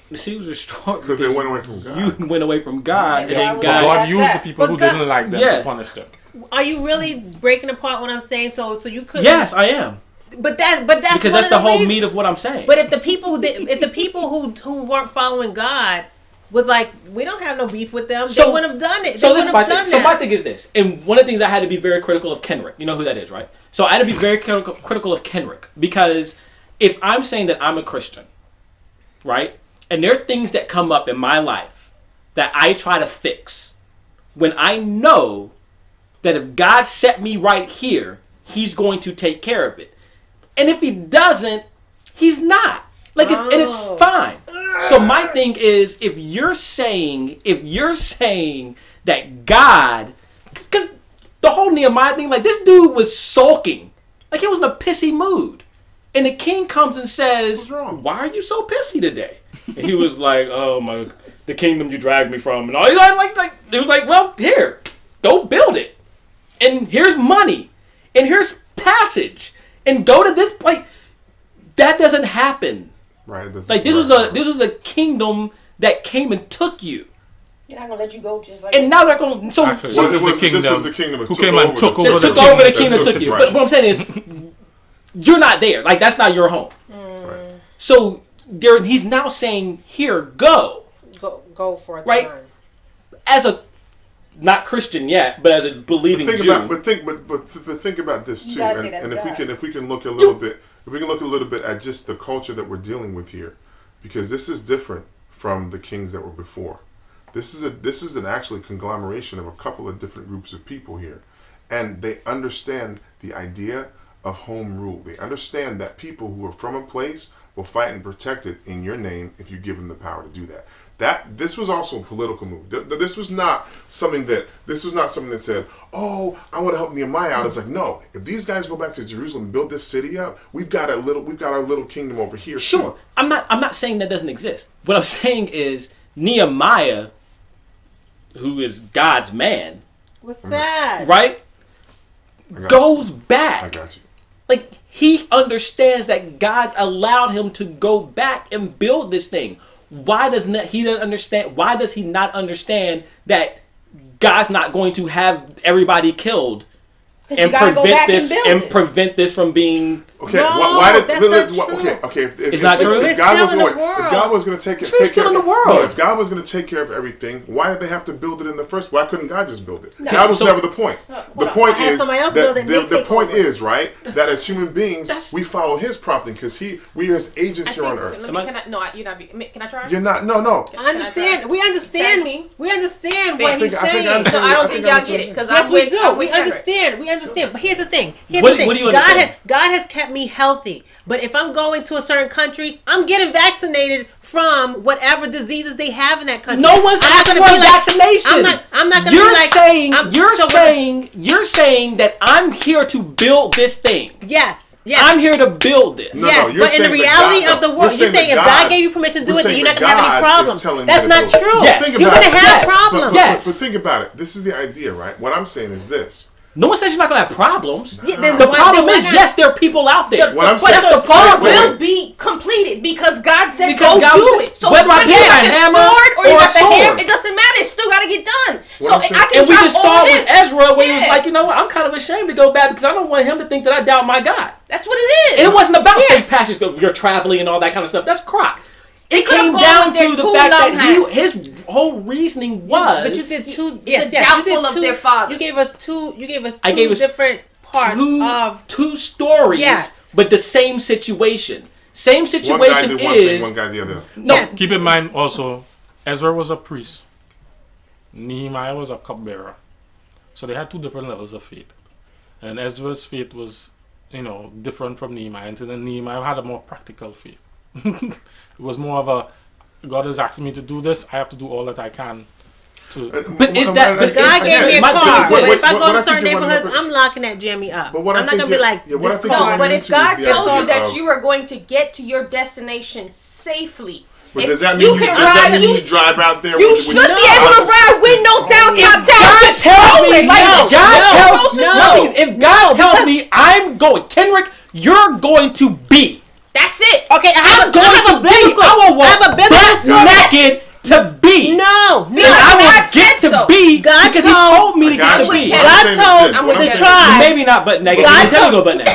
The city was destroyed because they went away from God. You went away from God, and then God used the people who didn't like them to punish them. Are you really breaking apart what I'm saying? So you could. Yes, I am. But that's because that's the whole meat of what I'm saying. But if the people who weren't following God was like, we don't have no beef with them, they wouldn't have done it. So this is my thing. So my thing is this, and one of the things I had to be very critical of Kenrick. You know who that is, right? So I had to be very critical of Kenrick because if I'm saying that I'm a Christian, right, and there are things that come up in my life that I try to fix, when I know that if God set me right here, He's going to take care of it. And if He doesn't, He's not. Like, and it's fine. So my thing is, if you're saying that God, because the whole Nehemiah thing, like this dude was sulking, like he was in a pissy mood, and the king comes and says, "Why are you so pissy today?" And he was like, "Oh the kingdom you dragged me from," and all. Like it was like, "Well, here, go build it, and here's money, and here's passage, and go to this place." That doesn't happen. Right. Like this was a kingdom that came and took you. They're not gonna let you go just like. And now they're going. So this was the kingdom who came and took over the kingdom that took you. But what I'm saying is, you're not there. Like that's not your home. Right. So he's now saying, "Here, go for a time." Right. As a not Christian yet, but as a believing Jew. But think about this too. And if we can look a little bit. If we can look a little bit at just the culture that we're dealing with here, because this is different from the kings that were before. This is an actually conglomeration of a couple of different groups of people here, and they understand the idea of home rule. They understand that people who are from a place will fight and protect it in your name if you give them the power to do that. This was also a political move. This was not something that said, "Oh, I want to help Nehemiah out." It's like, no, if these guys go back to Jerusalem and build this city up, we've got our little kingdom over here. Sure, too. I'm not saying that doesn't exist. What I'm saying is Nehemiah, who is God's man, what's sad, right? Goes back. I got you. Like, he understands that God's allowed him to go back and build this thing. Why does he not understand that God's not going to have everybody killed and prevent this from being? Okay, no, why did that's not true. Okay, it's not true. If God was going to take care in the world. No, if God was going to take care of everything, why did they have to build it in the first? Why couldn't God just build it? No. That was never the point. The point is the point is right that as human beings we follow His prompting because we are His agents here on earth. You're not. Can I try? You're not. No. I understand. We understand. We understand what he's saying. So I don't think y'all get it because yes, we do. We understand. But here's the thing. What do you understand? God has kept me healthy. But if I'm going to a certain country, I'm getting vaccinated from whatever diseases they have in that country. No one's asking for vaccination. I'm not going to be like... You're saying that I'm here to build this thing. Yes. I'm here to build this. Yes, but in the reality of the world, you're saying if God gave you permission to do it, then you're not going to have any problems. That's not true. You're going to have problems. But think about it. This is the idea, right? What I'm saying is this. No one says you're not going to have problems. Yeah, the problem is, yes, there are people out there. That's the part will be completed because God said go do it. So whether I get a hammer or you got the hammer, it doesn't matter. It's still got to get done. So I can. And we just saw it with Ezra where he was like, you know what, I'm kind of ashamed to go back because I don't want him to think that I doubt my God. That's what it is. And it wasn't about safe passage. You're traveling and all that kind of stuff. That's crock. It came down to the fact that his whole reasoning was. But you did two. It's doubtful of their father. You gave us two different parts two stories. Yes. But the same situation. Same situation one guy did one thing, one guy the other. No, yes. Keep in mind also, Ezra was a priest. Nehemiah was a cupbearer. So they had two different levels of faith. And Ezra's faith was, different from Nehemiah. And then Nehemiah had a more practical faith. It was more of a, God is asking me to do this, I have to do all that I can to... But is that... But God gave me a car. But if I go to certain neighborhoods, I'm locking that jammy up. I'm not going to be like, this car. No, but if God told you that you are going to get to your destination safely, but does that mean you drive out there? You should be able to ride windows down, top down. If God tells me I'm going, Kenrick, you're going to be. That's it. Okay, I have a biblical. I will walk butt naked to be. No. And I will get to be because He told me to get to be. God told the tribe. Maybe not butt naked. He told me to go butt naked.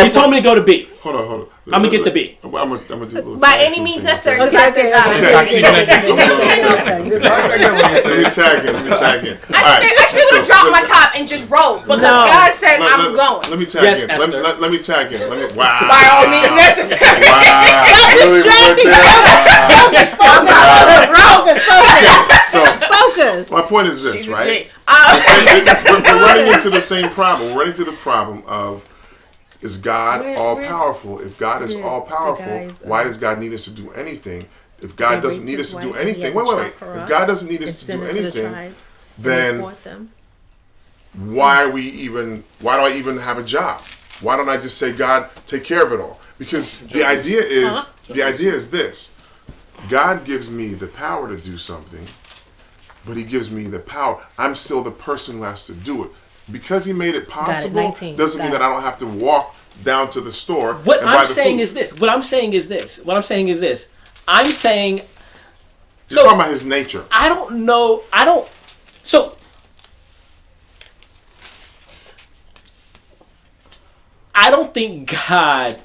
He told me to go to B. Hold on. I'm gonna get the B. I'm gonna do a little by any means necessary. Okay. Let me tag in. I should be able to drop my top and just roll because God said I'm going. Let me tag in. Let me tag in. Wow. By all means necessary. Focus. My point is this, right? We're running into the same problem. We're running into the problem of, is God all powerful? If God is all powerful, why does God need us to do anything? If God doesn't need us to do anything, wait. If God doesn't need us to do anything, then why do I even have a job? Why don't I just say, God, take care of it all? Because the idea is this. God gives me the power to do something, but He gives me the power. I'm still the person who has to do it. Because He made it possible doesn't mean that I don't have to walk down to the store. What I'm saying is this. I'm saying. You're talking about His nature. I don't know. So I don't think God,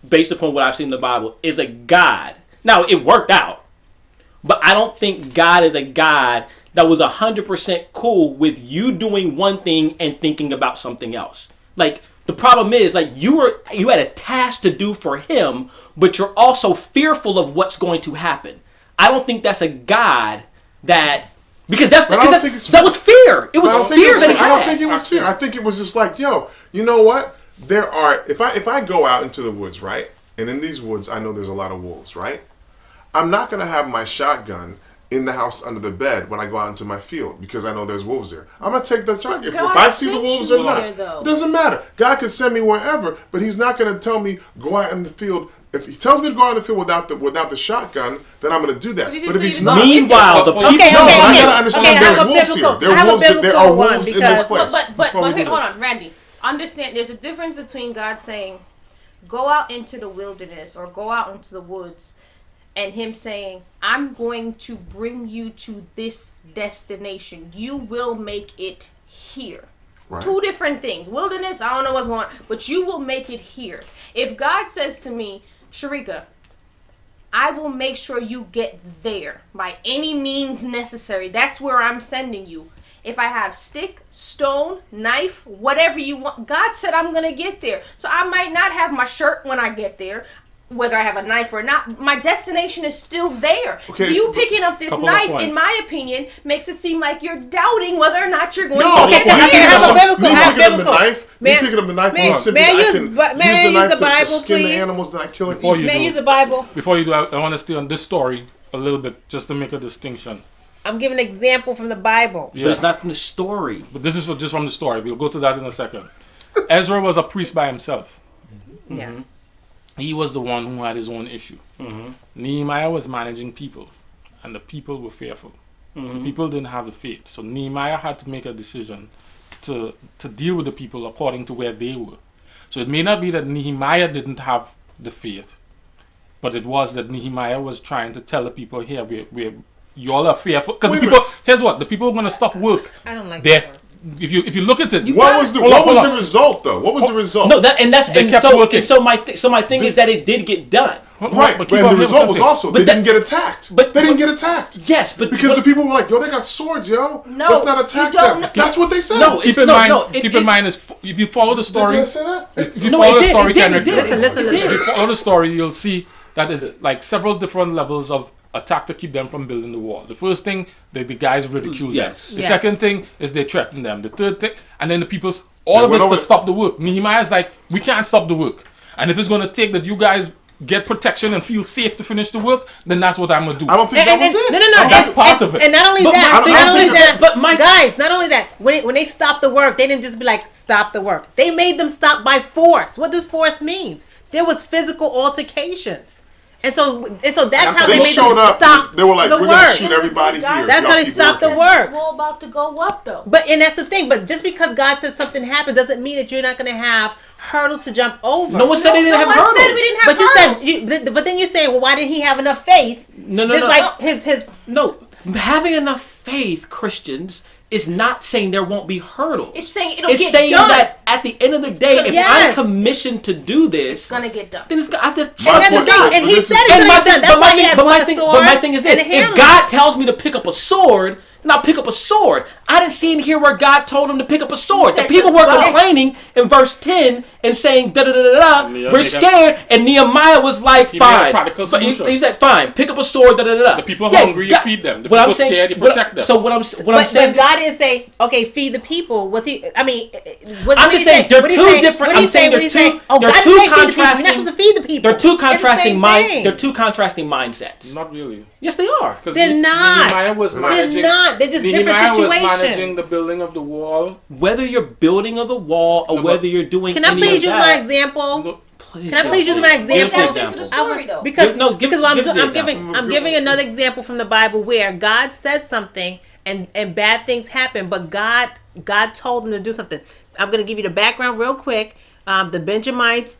based upon what I've seen in the Bible, is a God. Now, it worked out. But I don't think God is a God that was 100% cool with you doing one thing and thinking about something else. Like, The problem is, like, you had a task to do for him, but you're also fearful of what's going to happen. I don't think that's a God that, because that was fear. It was fear that he had. I don't think it was fear. I think it was just like, yo, you know what? If I go out into the woods, right, and in these woods I know there's a lot of wolves, right? I'm not gonna have my shotgun in the house under the bed when I go out into my field because I know there's wolves there. I'm gonna take the shotgun. If I see the wolves or not, it doesn't matter. God can send me wherever, but He's not gonna tell me go out in the field. If He tells me to go out in the field without the shotgun, then I'm gonna do that. But if He's not, meanwhile, the people. I gotta understand there's wolves here. There are wolves in this place. But hold on, Randy. Understand, there's a difference between God saying, "Go out into the wilderness" or "Go out into the woods," and Him saying, "I'm going to bring you to this destination. You will make it here." Right. Two different things. Wilderness, I don't know what's going on, but you will make it here. If God says to me, Sharika, I will make sure you get there by any means necessary. That's where I'm sending you. If I have stick, stone, knife, whatever you want, God said I'm going to get there. So I might not have my shirt when I get there, whether I have a knife or not. My destination is still there. Okay. You picking up this knife, in my opinion, makes it seem like you're doubting whether or not you're going to get there. Me picking up the knife, I can use the knife to skin the animals that I kill and eat. May I use the Bible? Before you do, I want to stay on this story a little bit, just to make a distinction. I'm giving an example from the Bible. Yes. But it's not from the story. But this is just from the story. We'll go to that in a second. Ezra was a priest by himself. Mm-hmm. Yeah. He was the one who had his own issue. Mm-hmm. Nehemiah was managing people, and the people were fearful. Mm-hmm. The people didn't have the faith. So Nehemiah had to make a decision to deal with the people according to where they were. So it may not be that Nehemiah didn't have the faith, but it was that Nehemiah was trying to tell the people, here, we're y'all are fearful. Because the people, here's what, the people are going to stop work. I don't like that. If you look at it, what was the result though? What was the result? No, so my thing is that it did get done. Right, but the result was also they didn't get attacked. But they didn't get attacked. Yes, but because the people were like, "Yo, they got swords, yo. No, let's not attack them." That's what they said. No, keep in mind, if you follow the story, if you follow the story, you'll see that it's like several different levels of attack to keep them from building the wall. The first thing, the guys ridicule them. The second thing is they threaten them. The third thing, and then the people's all of us to stop the work. Nehemiah's like, we can't stop the work. And if it's going to take that you guys get protection and feel safe to finish the work, then that's what I'm going to do. I don't think that was it. No. That's part of it. And not only that, but my guys, not only that, when they stopped the work, they didn't just be like, stop the work. They made them stop by force. What does force mean? There was physical altercations. And so that's how they made them stop. They were like, we're going to shoot everybody here. That's how they stopped the work. It's all about to go up, though. And that's the thing. But just because God says something happened doesn't mean that you're not going to have hurdles to jump over. No one said they didn't have hurdles. Said we didn't have hurdles. But then you say, well, why didn't he have enough faith? No, having enough faith, Christians, is not saying there won't be hurdles. It's saying it'll get done. It's saying that at the end of the day, if I'm commissioned to do this, it's gonna get done. Then it's gonna have to. And he said it's gonna get done. That's why he had a sword. But my thing is this: if God tells me to pick up a sword, then I'll pick up a sword. I didn't see in here where God told him to pick up a sword. The people were complaining in verse 10 and saying da da da da da. We're scared, and Nehemiah was like, fine. He said, fine, pick up a sword. Da da da da. The people are hungry, you feed them. The people are scared, you protect them. So what I'm saying, but God didn't say, okay, feed the people. Was he? I mean, I'm just saying they're two different. I'm saying they're two contrasting. You're not supposed to feed the people. They're two contrasting minds. They're two contrasting mindsets. Not really. Yes, they are. They're not. Nehemiah was managing. They're not. They're just different situations. Nehemiah was managing the building of the wall. Whether you're building of the wall or whether you're doing Can I please use my example? No, Can I please use my example? Into the story, though. Because I'm giving another example from the Bible where God said something and bad things happen, but God told him to do something. I'm going to give you the background real quick. The Benjamites.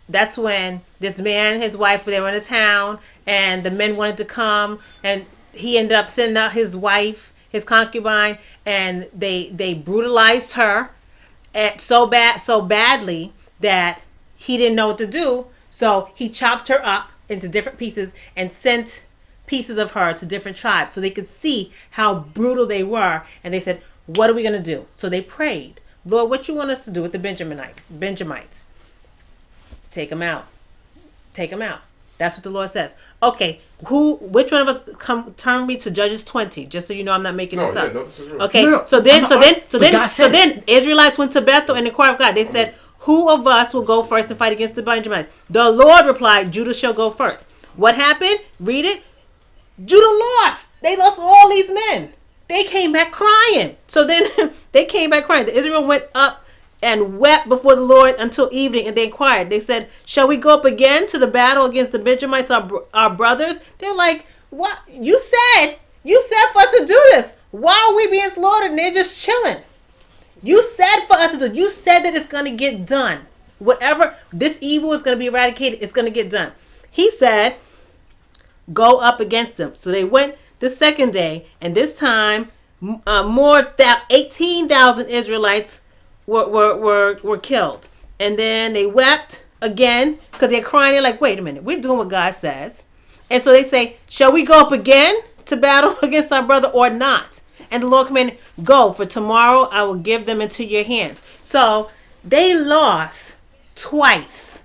That's when this man and his wife, they were in a town, and the men wanted to come, and he ended up sending out his wife, his concubine, and they brutalized her so badly that he didn't know what to do. So he chopped her up into different pieces and sent pieces of her to different tribes so they could see how brutal they were. And they said, what are we going to do? So they prayed, Lord, what you want us to do with the Benjamites? Take them out. Take them out. That's what the Lord says. Okay, which one of us turn me to Judges 20, just so you know I'm not making this up. No, this is real. Okay, No, so then Israelites went to Bethel and inquired of God. They said, who of us will go first and fight against the Benjamites? The Lord replied, Judah shall go first. What happened? Read it. Judah lost. They lost all these men. They came back crying. So then they came back crying. The Israel went up and wept before the Lord until evening, and they inquired. They said, shall we go up again to the battle against the Benjamites, our brothers? They're like, what? You said for us to do this. Why are we being slaughtered? And they're just chilling. You said for us to do. You said that it's going to get done. Whatever, this evil is going to be eradicated. It's going to get done. He said, go up against them. So they went the second day, and this time, 18,000 Israelites were killed. And then they wept again because they're crying. They're like, wait a minute, we're doing what God says. And so they say, shall we go up again to battle against our brother or not? And the Lord commanded, go, for tomorrow I will give them into your hands. So they lost twice.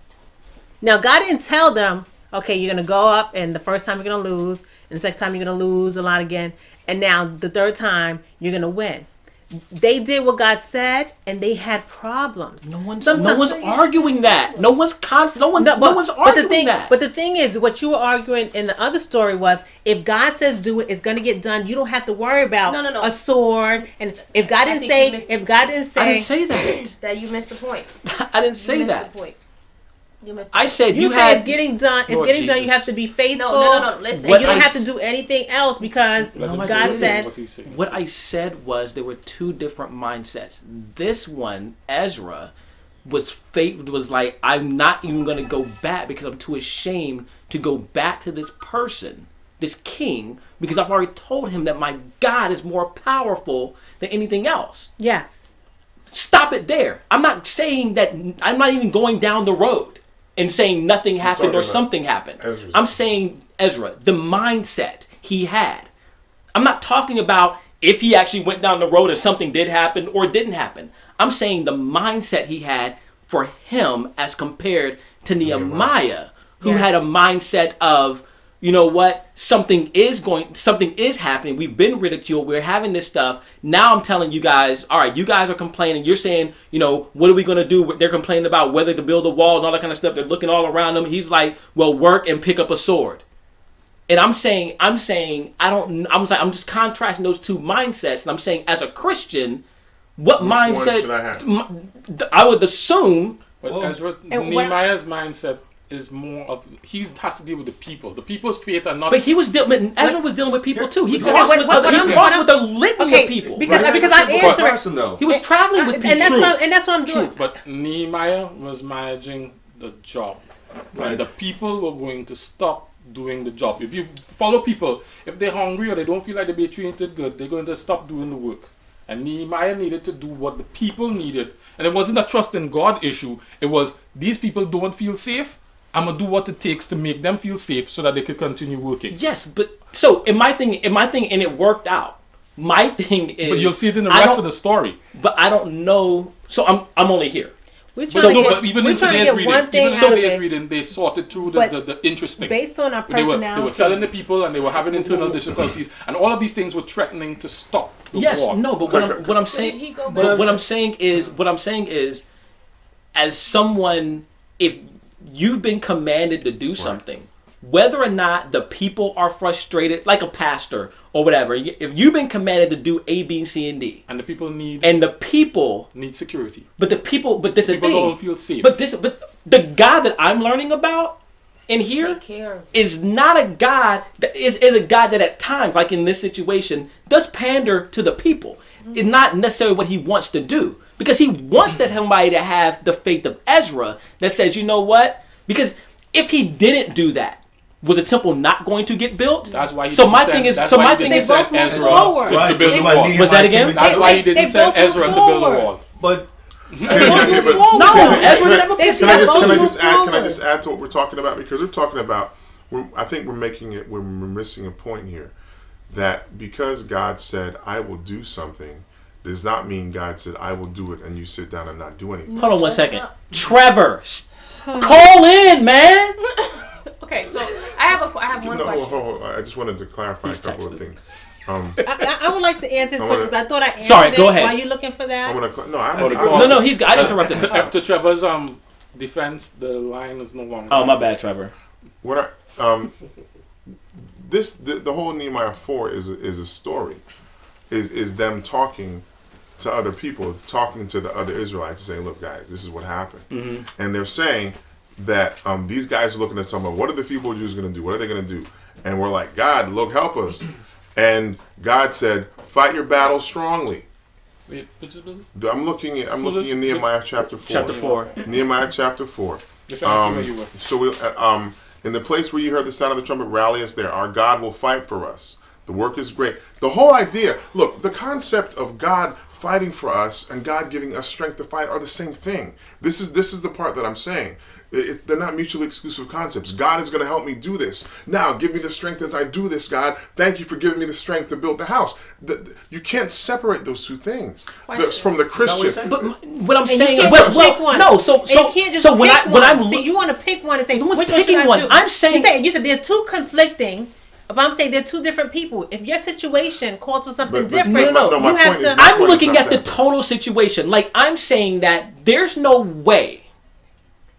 Now God didn't tell them, okay, you're going to go up, and the first time you're going to lose, and the second time you're going to lose a lot again, and now the third time you're going to win. They did what God said, and they had problems. No one's arguing that. No one's arguing that. But the thing is, what you were arguing in the other story was, if God says do it, it's going to get done. You don't have to worry about a sword. And if God didn't say, I didn't say that. That you missed the point. I didn't say that. The point. I said you said it's getting done. It's getting done. You have to be faithful. No. Listen, you don't have to do anything else because God said. What I said was there were two different mindsets. This one, Ezra, was like, I'm not even going to go back because I'm too ashamed to go back to this person, this king, because I've already told him that my God is more powerful than anything else. Yes. Stop it there. I'm not saying that. I'm not even going down the road and saying nothing happened or something happened. I'm saying Ezra, the mindset he had. I'm not talking about if he actually went down the road and something did happen or didn't happen. I'm saying the mindset he had for him as compared to Nehemiah, who had a mindset of, you know what, something is happening. We've been ridiculed. We're having this stuff. Now I'm telling you guys, all right, you guys are complaining. You're saying, you know, what are we going to do? They're complaining about whether to build a wall and all that kind of stuff. They're looking all around them. He's like, well, work and pick up a sword. And I'm just contrasting those two mindsets. And I'm saying, as a Christian, what mindset I would assume. But Nehemiah's mindset is more of, he has to deal with the people. The people's faith are not. But Ezra was dealing with people too. He crossed with a litany of people. Because I answered. He was traveling with people. And that's what I'm doing. True, but Nehemiah was managing the job. And the people were going to stop doing the job. If you follow people, if they're hungry or they don't feel like they're being treated good, they're going to stop doing the work. And Nehemiah needed to do what the people needed. And it wasn't a trust in God issue. It was, these people don't feel safe. I'm going to do what it takes to make them feel safe so that they could continue working. Yes, but so in my thing, and it worked out. My thing is, but you'll see it in the rest of the story. But I don't know. So I'm only here. But even in today's reading, they sorted through the interesting. Based on our personality. They were selling the people, and they were having internal difficulties, and all of these things were threatening to stop the war. No, but what I'm saying is, as someone, if you've been commanded to do something, whether or not the people are frustrated, like a pastor or whatever, if you've been commanded to do A, B, C, and D, and the people need security, but the people don't feel safe. But the God that I'm learning about in here is not a God that is a God that at times, like in this situation, does pander to the people. It's not necessarily what he wants to do, because he wants somebody to have the faith of Ezra that says, you know what? Because if he didn't do that, was the temple not going to get built? That's why he didn't send Ezra to build the wall. Was that again? That's why he didn't send Ezra to build the wall. But Ezra never. Can I just add to what we're talking about? Because we're talking about, I think we're missing a point here, that because God said, I will do something, does not mean God said, I will do it, and you sit down and not do anything. Hold on 1 second. Trevor, call in, man. Okay, so I have one question. Hold on. I just wanted to clarify a couple of things. I would like to answer this question because I thought I answered Sorry, go ahead. While you looking for that? No, he's got. I interrupted. To Trevor's defense, the line is no longer. Oh, my bad, Trevor. What the whole Nehemiah 4 is a story. Is them talking to other people, talking to the other Israelites, saying, "Look, guys, this is what happened," and they're saying that these guys are looking at someone. What are the feeble Jews going to do? What are they going to do? And we're like, God, look, help us. And God said, fight your battle strongly. Wait, which is I'm looking in Nehemiah chapter 4. Chapter 4. Nehemiah chapter 4. So in the place where you heard the sound of the trumpet, rally us there. Our God will fight for us. The work is great. The whole idea, look, the concept of God fighting for us and God giving us strength to fight are the same thing. This is the part that I'm saying. They're not mutually exclusive concepts. God is going to help me do this. Now, give me the strength as I do this, God. Thank you for giving me the strength to build the house. You can't separate those two things from the Christian. But what I'm saying is, pick one. No, you can't just pick one. See, you want to pick one and say, which one should I do? I'm saying you said there's two conflicting. But I'm saying they're two different people. If your situation calls for something different, you have to. I'm looking at the total situation. Like, I'm saying that there's no way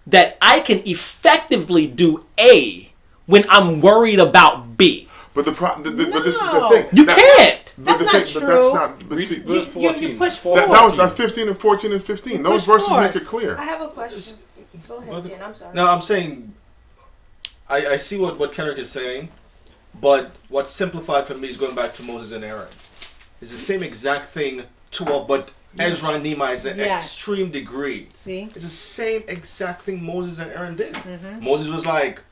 that I can effectively do A when I'm worried about B. But this is the thing. You can't. That's not true. But that's not. But see, verse 14. You push forward. That was 15 and 14 and 15. Those verses make it clear. I have a question. Go ahead, Dan. I'm sorry. No, I'm saying, I see what Kendrick is saying, but what's simplified for me is going back to Moses and Aaron. It's the same exact thing but Ezra and Nehemiah is an extreme degree. See? It's the same exact thing Moses and Aaron did. Moses was like,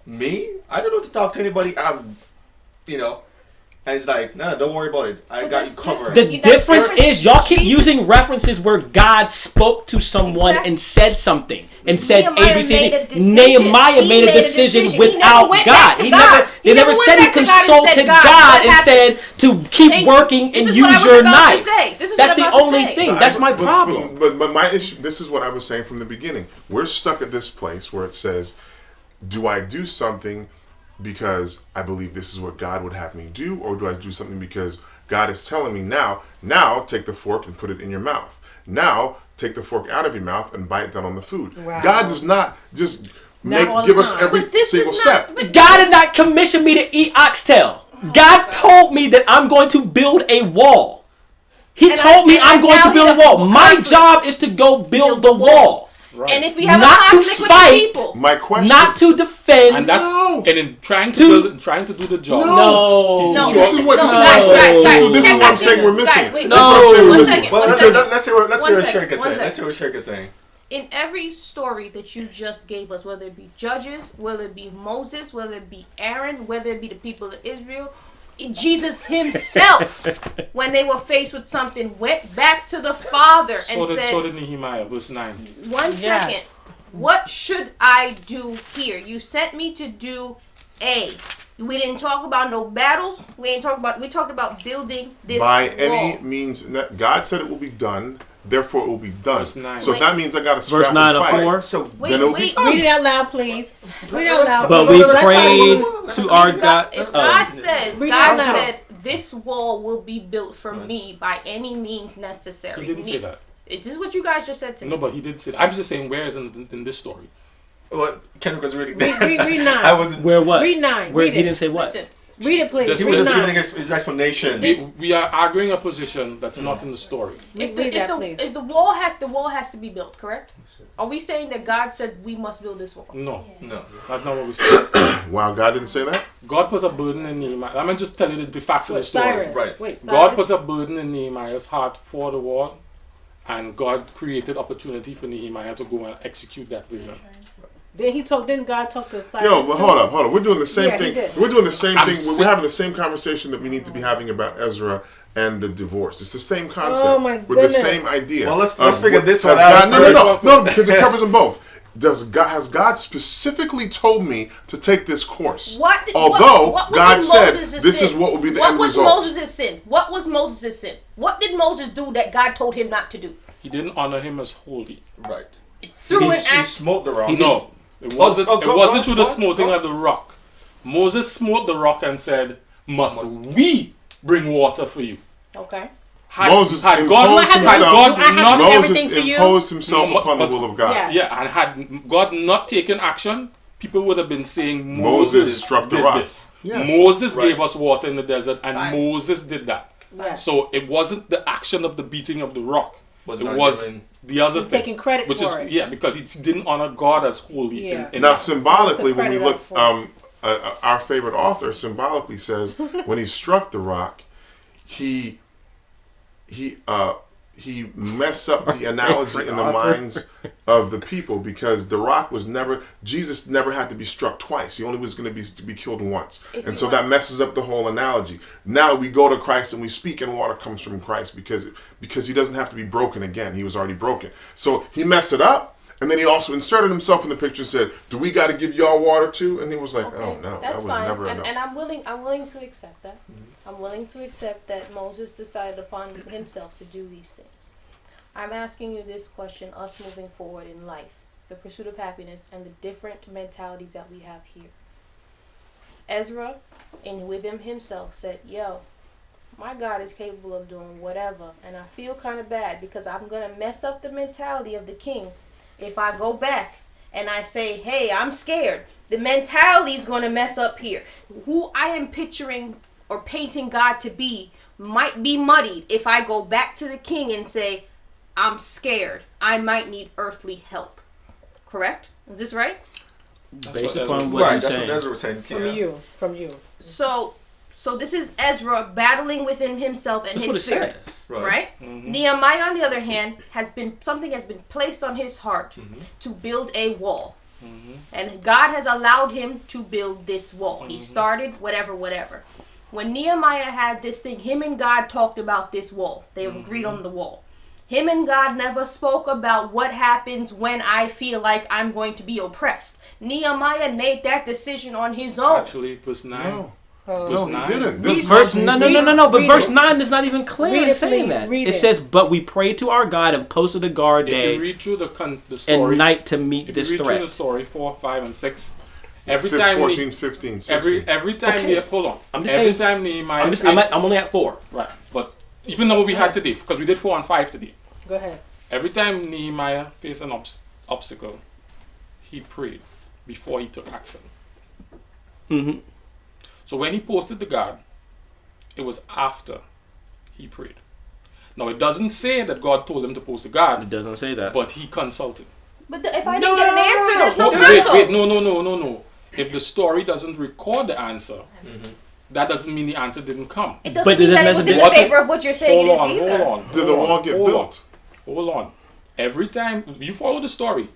me? I don't know to talk to anybody. And he's like, nah, don't worry about it. I got you covered. The difference is y'all keep using references where God spoke to someone and said something and said ABC. Nehemiah made a decision without God. He never said he consulted God and said to keep working and use your knife. That's the only thing. That's my problem. But my issue, this is what I was saying from the beginning. We're stuck at this place where it says, do I do something because I believe this is what God would have me do, or do I do something because God is telling me now take the fork and put it in your mouth. Now take the fork out of your mouth and bite down on the food. Wow. God does not just give us every single step. God did not commission me to eat oxtail. God told me that I'm going to build a wall. He told me I'm going to build a wall. My job is to go build the wall. Right. And if we have not a conflict with the people, my question, not to defend, and that's and in trying to do the job. This is what I'm saying. We're missing. Let's hear what Sherika saying. Let's hear what Sherika saying. In every story that you just gave us, whether it be Judges, whether it be Moses, whether it be Aaron, whether it be the people of Israel, Jesus himself, when they were faced with something, went back to the Father and said, so did Nehemiah, verse 9. 1 second. What should I do here? You sent me to do A. We didn't talk about no battles. We talked about building this by wall. any means. God said it will be done. Therefore, it will be done. So that means I got to scrap verse 9 and of fight. 4. So read it out loud, please. Read it out loud. But we prayed to our God. If God said, this wall will be built for me by any means necessary. He didn't say that. This is what you guys just said to me. No, but he did say that. I'm just saying where is in this story. What? Kendrick was reading. Read 9. I wasn't. Where what? Read 9. Where he didn't say what? Listen. Read it, please. He was just giving his explanation. We are arguing a position that's not in the story. The wall has to be built, correct? Are we saying that God said we must build this wall? No. That's not what we said. Wow, God didn't say that? God put a burden in Nehemiah. I'm just telling you the facts of the story. Cyrus. Right. Wait, Cyrus. God put a burden in Nehemiah's heart for the wall, and God created opportunity for Nehemiah to go and execute that vision. Then God talk to Cyrus. Yo, but hold up. We're doing the same thing. We're doing the same thing. We're having the same conversation that we need to be having about Ezra and the divorce. It's the same concept. Oh my with the goodness. same idea. Well, let's figure this one has out God, first. no, because it covers them both. Has God specifically told me to take this course? What God was said Moses' this sin? is what will be the what end was result. Moses' sin? What was Moses' sin? What did Moses do that God told him not to do? He didn't honor him as holy. Right. Through an He act. smoked the rock. No, it wasn't. Oh, It wasn't through the go on, smoting go on. of the rock. Moses smote the rock and said, "Must we bring water for you?" Okay. Moses had imposed God himself. not Moses everything for you? imposed himself No, upon the but- will of God. Yeah. and had God not taken action, people would have been saying Moses struck the did rock. this. Yes. Moses Right. gave us water in the desert, and Fine. Moses did that. Yes. So it wasn't the action of the beating of the rock. Was it not was given- the other You're thing, taking credit which for is it. yeah, because he didn't honor God as holy. Yeah. In Now, that. symbolically, when we credit look, up for our favorite author symbolically says when he struck the rock, he messed up the analogy in the minds of the people, because the rock was never, Jesus never had to be struck twice. He only was going to be killed once. And so that messes up the whole analogy. Now we go to Christ and we speak, and water comes from Christ because he doesn't have to be broken again. He was already broken. So he messed it up. And then he also inserted himself in the picture and said, "Do we got to give y'all water too?" And he was like, "Oh no, that was fine. never enough." And I'm willing to accept that. I'm willing to accept that Moses decided upon himself to do these things. I'm asking you this question, us moving forward in life, the pursuit of happiness, and the different mentalities that we have here. Ezra, and within himself, said, "Yo, my God is capable of doing whatever, and I feel kind of bad because I'm going to mess up the mentality of the king if I go back and I say, hey, I'm scared. The mentality is going to mess up here. Who I am picturing or painting God to be might be muddied if I go back to the king and say, I'm scared. I might need earthly help." Correct? Is this right? Based what upon Ezra- what Right, he's that's saying. what Ezra was saying. From you. So this is Ezra battling within himself and That's what his it spirit. says. Right? Nehemiah, on the other hand, something has been placed on his heart to build a wall. And God has allowed him to build this wall. He started whatever. When Nehemiah had this thing, him and God talked about this wall. They agreed on the wall. Him and God never spoke about what happens when I feel like I'm going to be oppressed. Nehemiah made that decision on his own. Actually, verse 9. No, Verse no, he 9. didn't. This is Verse what no. But Read verse it. 9 is not even clear Read in it, saying please. that. Read It it. says, "But we prayed to our God and posted the guard If you day read through the story, and night to meet if you this read through the threat." story 4, 5, and 6, every 15, time 14, 15, 16. every time Okay. hold on. I'm just every saying- time Nehemiah I'm only at 4. right, but even though we had today, because we did 4 and 5 today, Go ahead. every time Nehemiah faced an obstacle, he prayed before he took action. Mm-hmm. So when he posted the guard, it was after he prayed. Now it doesn't say that God told him to post the It guard, doesn't say that. but he consulted. But if I didn't get an answer, there's no Wait, consult. no. If the story doesn't record the answer, that doesn't mean the answer didn't come. It But doesn't mean it that it doesn't was in the matter- favor of what you're saying it is either. Hold on. Did the wall get built? Hold on. Every time, you follow the story,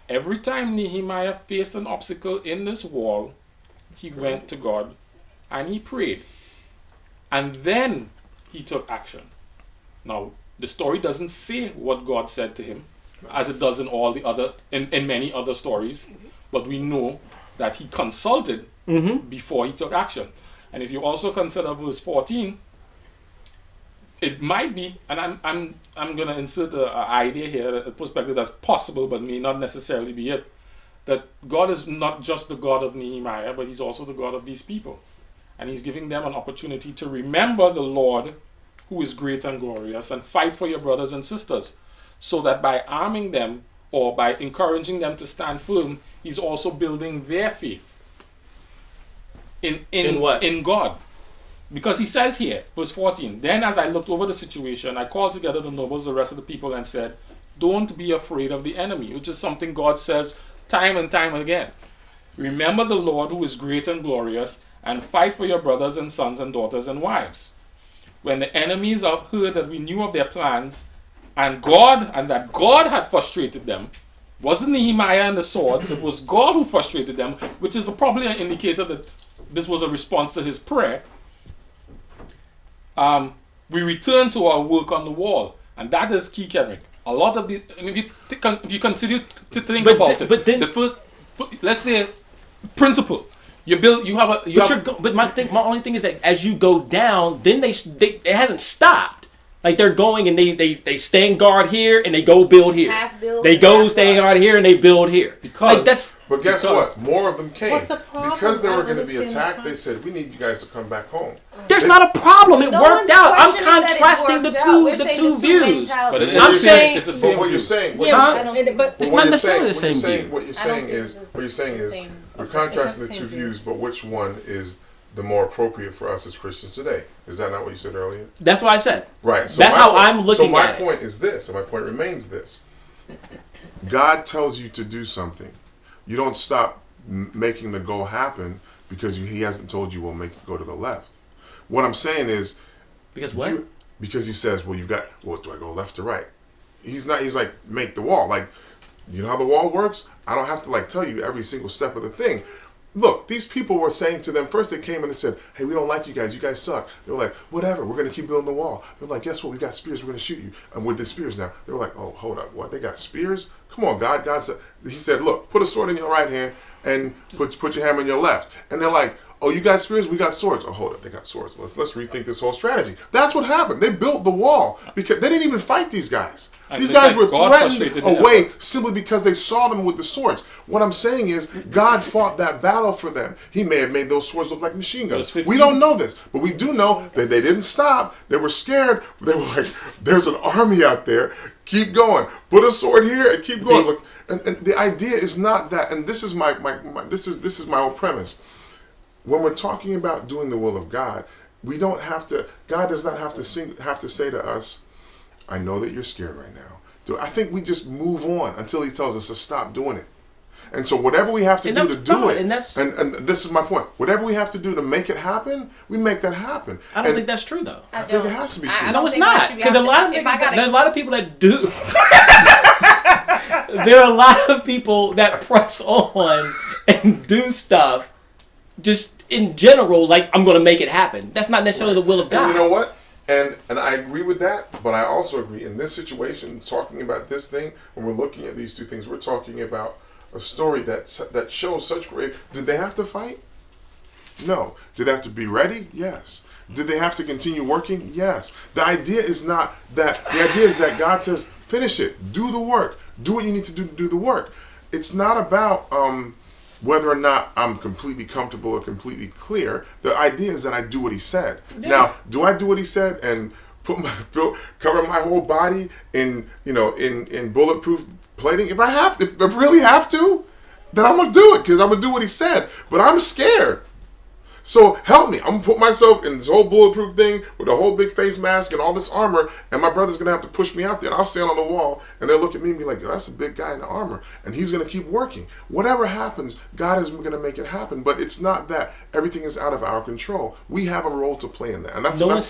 every time Nehemiah faced an obstacle in this wall, he went to God and he prayed. And then he took action. Now, the story doesn't say what God said to him, as it does in all the other, in many other stories, but we know that he consulted before he took action. And if you also consider verse 14, it might be, and I'm gonna insert an idea here, a perspective that's possible but may not necessarily be it, that God is not just the God of Nehemiah, but he's also the God of these people. And he's giving them an opportunity to remember the Lord who is great and glorious and fight for your brothers and sisters, so that by arming them or by encouraging them to stand firm, he's also building their faith in what? In God. Because he says here, verse 14, "Then as I looked over the situation, I called together the nobles, the rest of the people, and said, 'Don't be afraid of the enemy,'" which is something God says time and time again. "Remember the Lord who is great and glorious, and fight for your brothers and sons and daughters and wives." When the enemies heard that we knew of their plans, and that God had frustrated them, wasn't Nehemiah and the swords, it was God who frustrated them, which is probably an indicator that this was a response to his prayer. we return to our work on the wall, and that is key, Kendrick. A lot of these, and if you continue to think about it, but then the first, let's say, principle. You build. You have a. But my only thing is that as you go down, then it hasn't stopped. Like they're going and they stand guard here and they go build here. They go stand guard here and they build here. But guess what? More of them came. Because they were going to be attacked, they said, we need you guys to come back home. There's not a problem. It worked out. I'm contrasting the two views. But I'm saying it's the same. What you're saying, but it's not necessarily the same view. What you're saying is we're contrasting the two views, but which one is the more appropriate for us as Christians today? Is that not what you said earlier? That's what I said. Right. So that's how I'm looking at it. So my point is this, and my point remains this. God tells you to do something. You don't stop making the goal happen because he hasn't told you, well, make it go to the left. What I'm saying is... Because what? Because he says, well, do I go left or right? He's like, make the wall. Like, you know how the wall works? I don't have to, like, tell you every single step of the thing. Look, these people were saying to them, first they came and they said, hey, we don't like you guys suck. They were like, whatever, we're going to keep building the wall. They were like, guess what, we got spears, we're going to shoot you. And with the spears now, they were like, oh, hold up, what, they got spears? Come on, God said, he said, look, put a sword in your right hand and put your hammer in your left. And they're like, oh, you got spears, we got swords. Oh, hold up, they got swords. Let's rethink this whole strategy. That's what happened. They built the wall because they didn't even fight these guys. These guys were threatened away simply because they saw them with the swords. What I'm saying is God fought that battle for them. He may have made those swords look like machine guns. We don't know this, but we do know that they didn't stop. They were scared. They were like, there's an army out there. Keep going. Put a sword here and keep going. Look, and the idea is not that, and this is my this is my whole premise. When we're talking about doing the will of God, we don't have to, God does not have to say to us, I know that you're scared right now. I think we just move on until he tells us to stop doing it. And so whatever we have to do to do it, and this is my point, whatever we have to do to make it happen, we make that happen. I don't think that's true, though. I think it has to be true. No, it's not. Because there's a lot of people that do. There are a lot of people that press on and do stuff just in general, like, I'm going to make it happen. That's not necessarily the will of God. And you know what? And I agree with that, but I also agree in this situation, talking about this thing, when we're looking at these two things, we're talking about a story that shows such great... Did they have to fight? No. Did they have to be ready? Yes. Did they have to continue working? Yes. The idea is not that. The idea is that God says, finish it. Do the work. Do what you need to do the work. It's not about... whether or not I'm completely comfortable or completely clear. The idea is that I do what he said. Yeah. Now, do I do what he said and cover my whole body in bulletproof plating? If I really have to, then I'm gonna do it because I'm gonna do what he said. But I'm scared. So help me. I'm gonna put myself in this whole bulletproof thing with a whole big face mask and all this armor, and my brother's gonna have to push me out there, and I'll stand on the wall, and they'll look at me and be like, that's a big guy in the armor, and he's gonna keep working. Whatever happens, God is gonna make it happen, but it's not that everything is out of our control. We have a role to play in that, and that's what I'm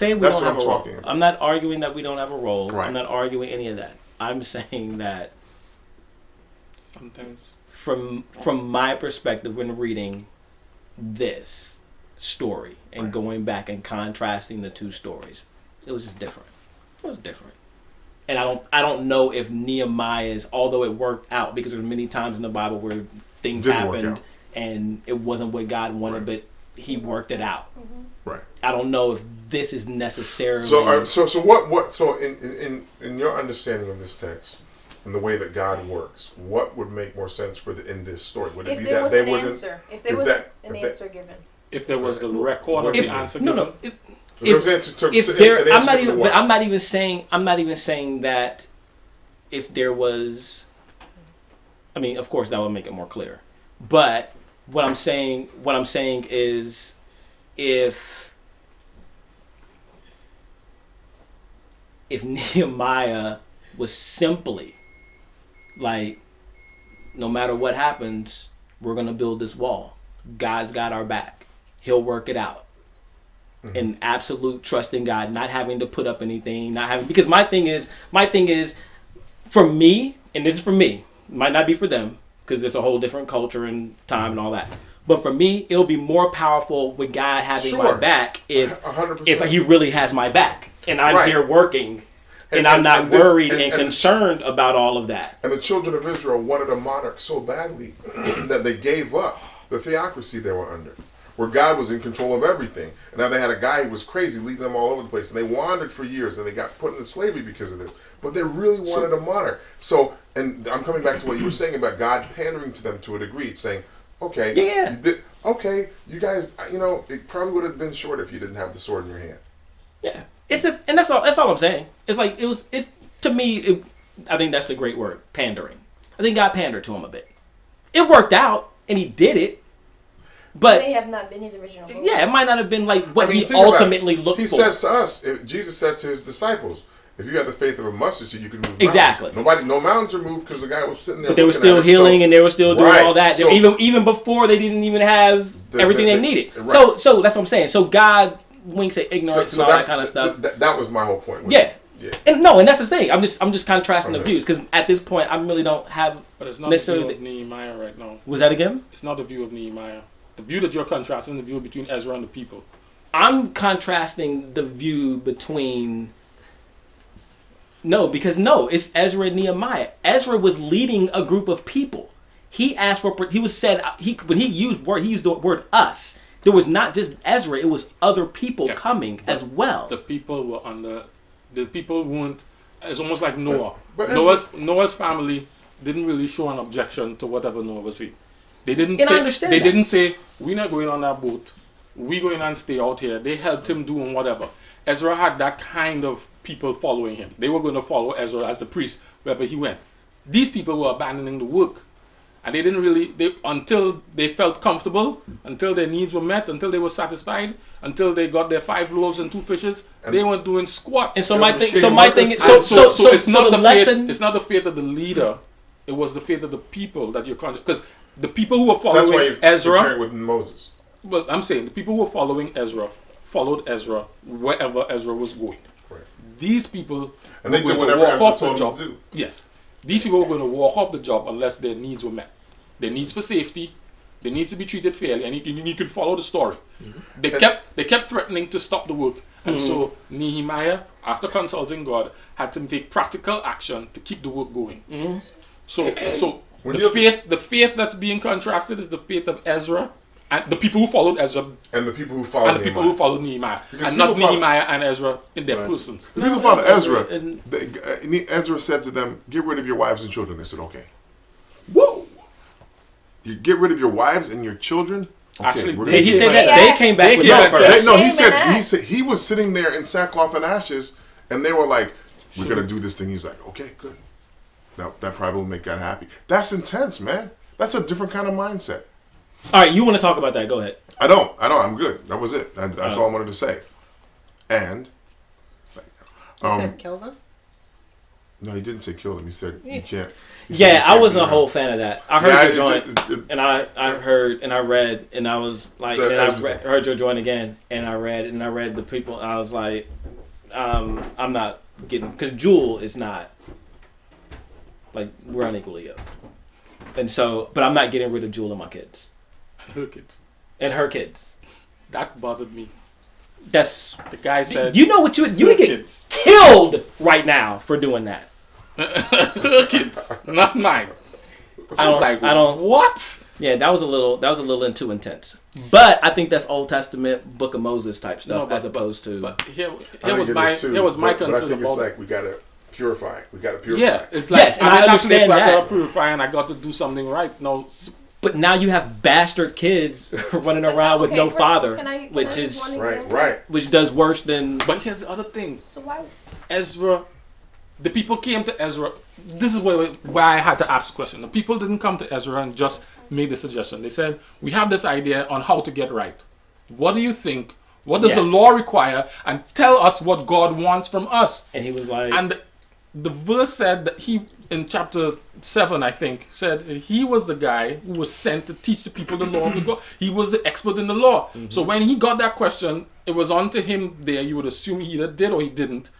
talking about. I'm not arguing that we don't have a role. Right. I'm not arguing any of that. I'm saying that sometimes, from my perspective, when reading this story and going back and contrasting the two stories, it was just different. It was different. And I don't know if Nehemiah's, although it worked out, because there's many times in the Bible where things happened and it wasn't what God wanted, but he worked it out. Right. I don't know if this is necessarily so in your understanding of this text and the way that God works, what would make more sense in this story? Would it be that they wouldn't? If there was an answer given. If there was the record of the answer given. No. I'm not even saying that if there was, I mean, of course that would make it more clear. But what I'm saying is if Nehemiah was simply like, no matter what happens, we're going to build this wall. God's got our back. He'll work it out. Mm-hmm. And absolute trust in God, not having to put up anything, because my thing is for me, and this is for me, it might not be for them, because it's a whole different culture and time and all that. But for me, it'll be more powerful with God having my back if he really has my back. and I'm here working, and I'm not worried and concerned about all of that. And the children of Israel wanted a monarch so badly that they gave up the theocracy they were under, where God was in control of everything. And now they had a guy who was crazy, leading them all over the place. And they wandered for years, and they got put into slavery because of this. But they really wanted a monarch. So, and I'm coming back to what you were saying about God pandering to them to a degree, saying, okay, okay, you guys, it probably would have been short if you didn't have the sword in your hand. Yeah. It's just, and that's all I'm saying. It's like, to me, I think that's the great word, pandering. I think God pandered to him a bit. It worked out, and he did it. But it may have not been his original goal. Yeah, it might not have been like what he ultimately looked for. He says to us, Jesus said to his disciples, if you had the faith of a mustard seed, you could move exactly. Mountains. No mountains are moved because the guy was sitting there. But they were still healing, and they were still doing all that. So, even before they didn't even have everything they needed. Right. So that's what I'm saying. So God winks at ignorance and all that kind of stuff. That was my whole point. Yeah. And that's the thing. I'm just contrasting the views because at this point I really don't have. But it's not the view of Nehemiah right now. Was that again? It's not the view of Nehemiah. The view that you're contrasting the view between Ezra and the people. I'm contrasting the view between. It's Ezra and Nehemiah. Ezra was leading a group of people. He asked for. He was said. When he used the word us. There was not just Ezra. It was other people coming as well. The people were under. The people weren't. It's almost like Noah. But Noah's family didn't really show an objection to whatever Noah was saying. They didn't say we're not going on that boat. We're going and stay out here. They helped him doing whatever. Ezra had that kind of people following him. They were going to follow Ezra as the priest wherever he went. These people were abandoning the work. And they didn't really, until they felt comfortable, until their needs were met, until they were satisfied, until they got their 5 loaves and 2 fishes, they weren't doing squat. And so my thing it's not the faith of the leader, it was the faith of the people that you're because the people who were following Ezra with Moses. Well, I'm saying the people who were following Ezra followed Ezra wherever Ezra was going. Right. These people and they were did going to whatever walk off Ezra the job. told them to do. Yes. These people were going to walk off the job unless their needs were met. Their needs for safety, their needs to be treated fairly, and you could follow the story. Mm-hmm. They kept threatening to stop the work, and so Nehemiah, after consulting God, had to take practical action to keep the work going. Mm-hmm. So the faith that's being contrasted is the faith of Ezra and the people who followed Ezra and the people who followed Nehemiah, and not Nehemiah and Ezra in their persons. The people who followed Ezra, Ezra said to them, "Get rid of your wives and children." They said, "Okay." Whoa! You get rid of your wives and your children. Okay, actually, he said that they came back. He said he was sitting there in sackcloth and ashes, and they were like, "We're gonna do this thing." He's like, "Okay, good." That probably will make God happy. That's intense, man. That's a different kind of mindset. All right, you want to talk about that? Go ahead. I don't. I'm good. That was it. That's all I wanted to say. And it's like, he said kill them? No, he didn't say kill them. He said you can't. I wasn't a whole fan of that. I heard your joint, and I heard and I read, and I was like, and I heard your joint again, and I read the people. And I was like, I'm not getting, because Jewel is not like, we're unequally yoked, and so, but I'm not getting rid of Jewel and my kids. And her kids. That bothered me. That's the guy said. You know what you would get killed right now for doing that. Her kids, not mine. I don't. What? Yeah, that was a little too intense. But I think that's Old Testament, Book of Moses type stuff, as opposed to. But here was my concern. But I think it's like we gotta purify. Yeah, it's like I understand that. I gotta purify, and I got to do something right. No. But now you have bastard kids running around with no father, which does worse than. But here's the other thing. So why? Ezra, the people came to Ezra. This is why I had to ask the question. The people didn't come to Ezra and just make the suggestion. They said, "We have this idea on how to get right. What do you think? What does the law require? And tell us what God wants from us." And he was like, and the verse said that he, in chapter 7, I think, said he was the guy who was sent to teach the people the law of God. He was the expert in the law. Mm-hmm. So when he got that question, it was on to him there. You would assume he either did or he didn't